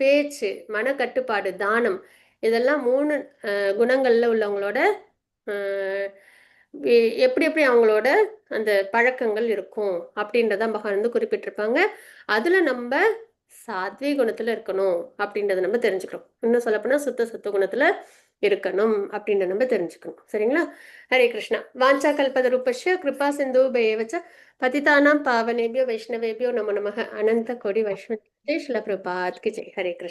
பேச்சு, மனக்கட்டுப்பாடு, தானம், இதெல்லாம் 3 குணங்கள்ல உள்ளவங்களோட எப்படி எப்படி அவங்களோட அந்த பழக்கங்கள் இருக்கும் அப்படின்றத பகவான் வந்து குறிப்பிட்டிருப்பாங்க. அதுல நம்ம சாத்விக குணத்துல இருக்கணும் அப்படின்றத நம்ம தெரிஞ்சுக்கிறோம். இன்னும் சொல்லப்போனா சுத்த சத்துவ குணத்துல இருக்கணும் அப்படின்றத நம்ம தெரிஞ்சுக்கணும். சரிங்களா? ஹரே கிருஷ்ணா. வாஞ்சா கல்பதரூபஸ்ய கிருபா சிந்து பவேவச்ச பதிதானாம் பாவனேபியோ வைஷ்ணவேபியோ நமோ நமः. அனந்த கோடி வைஷ்ணவ ஜெய் ஸ்ரீல பிரபாத் கி ஜெய். ஹரே கிருஷ்ணா.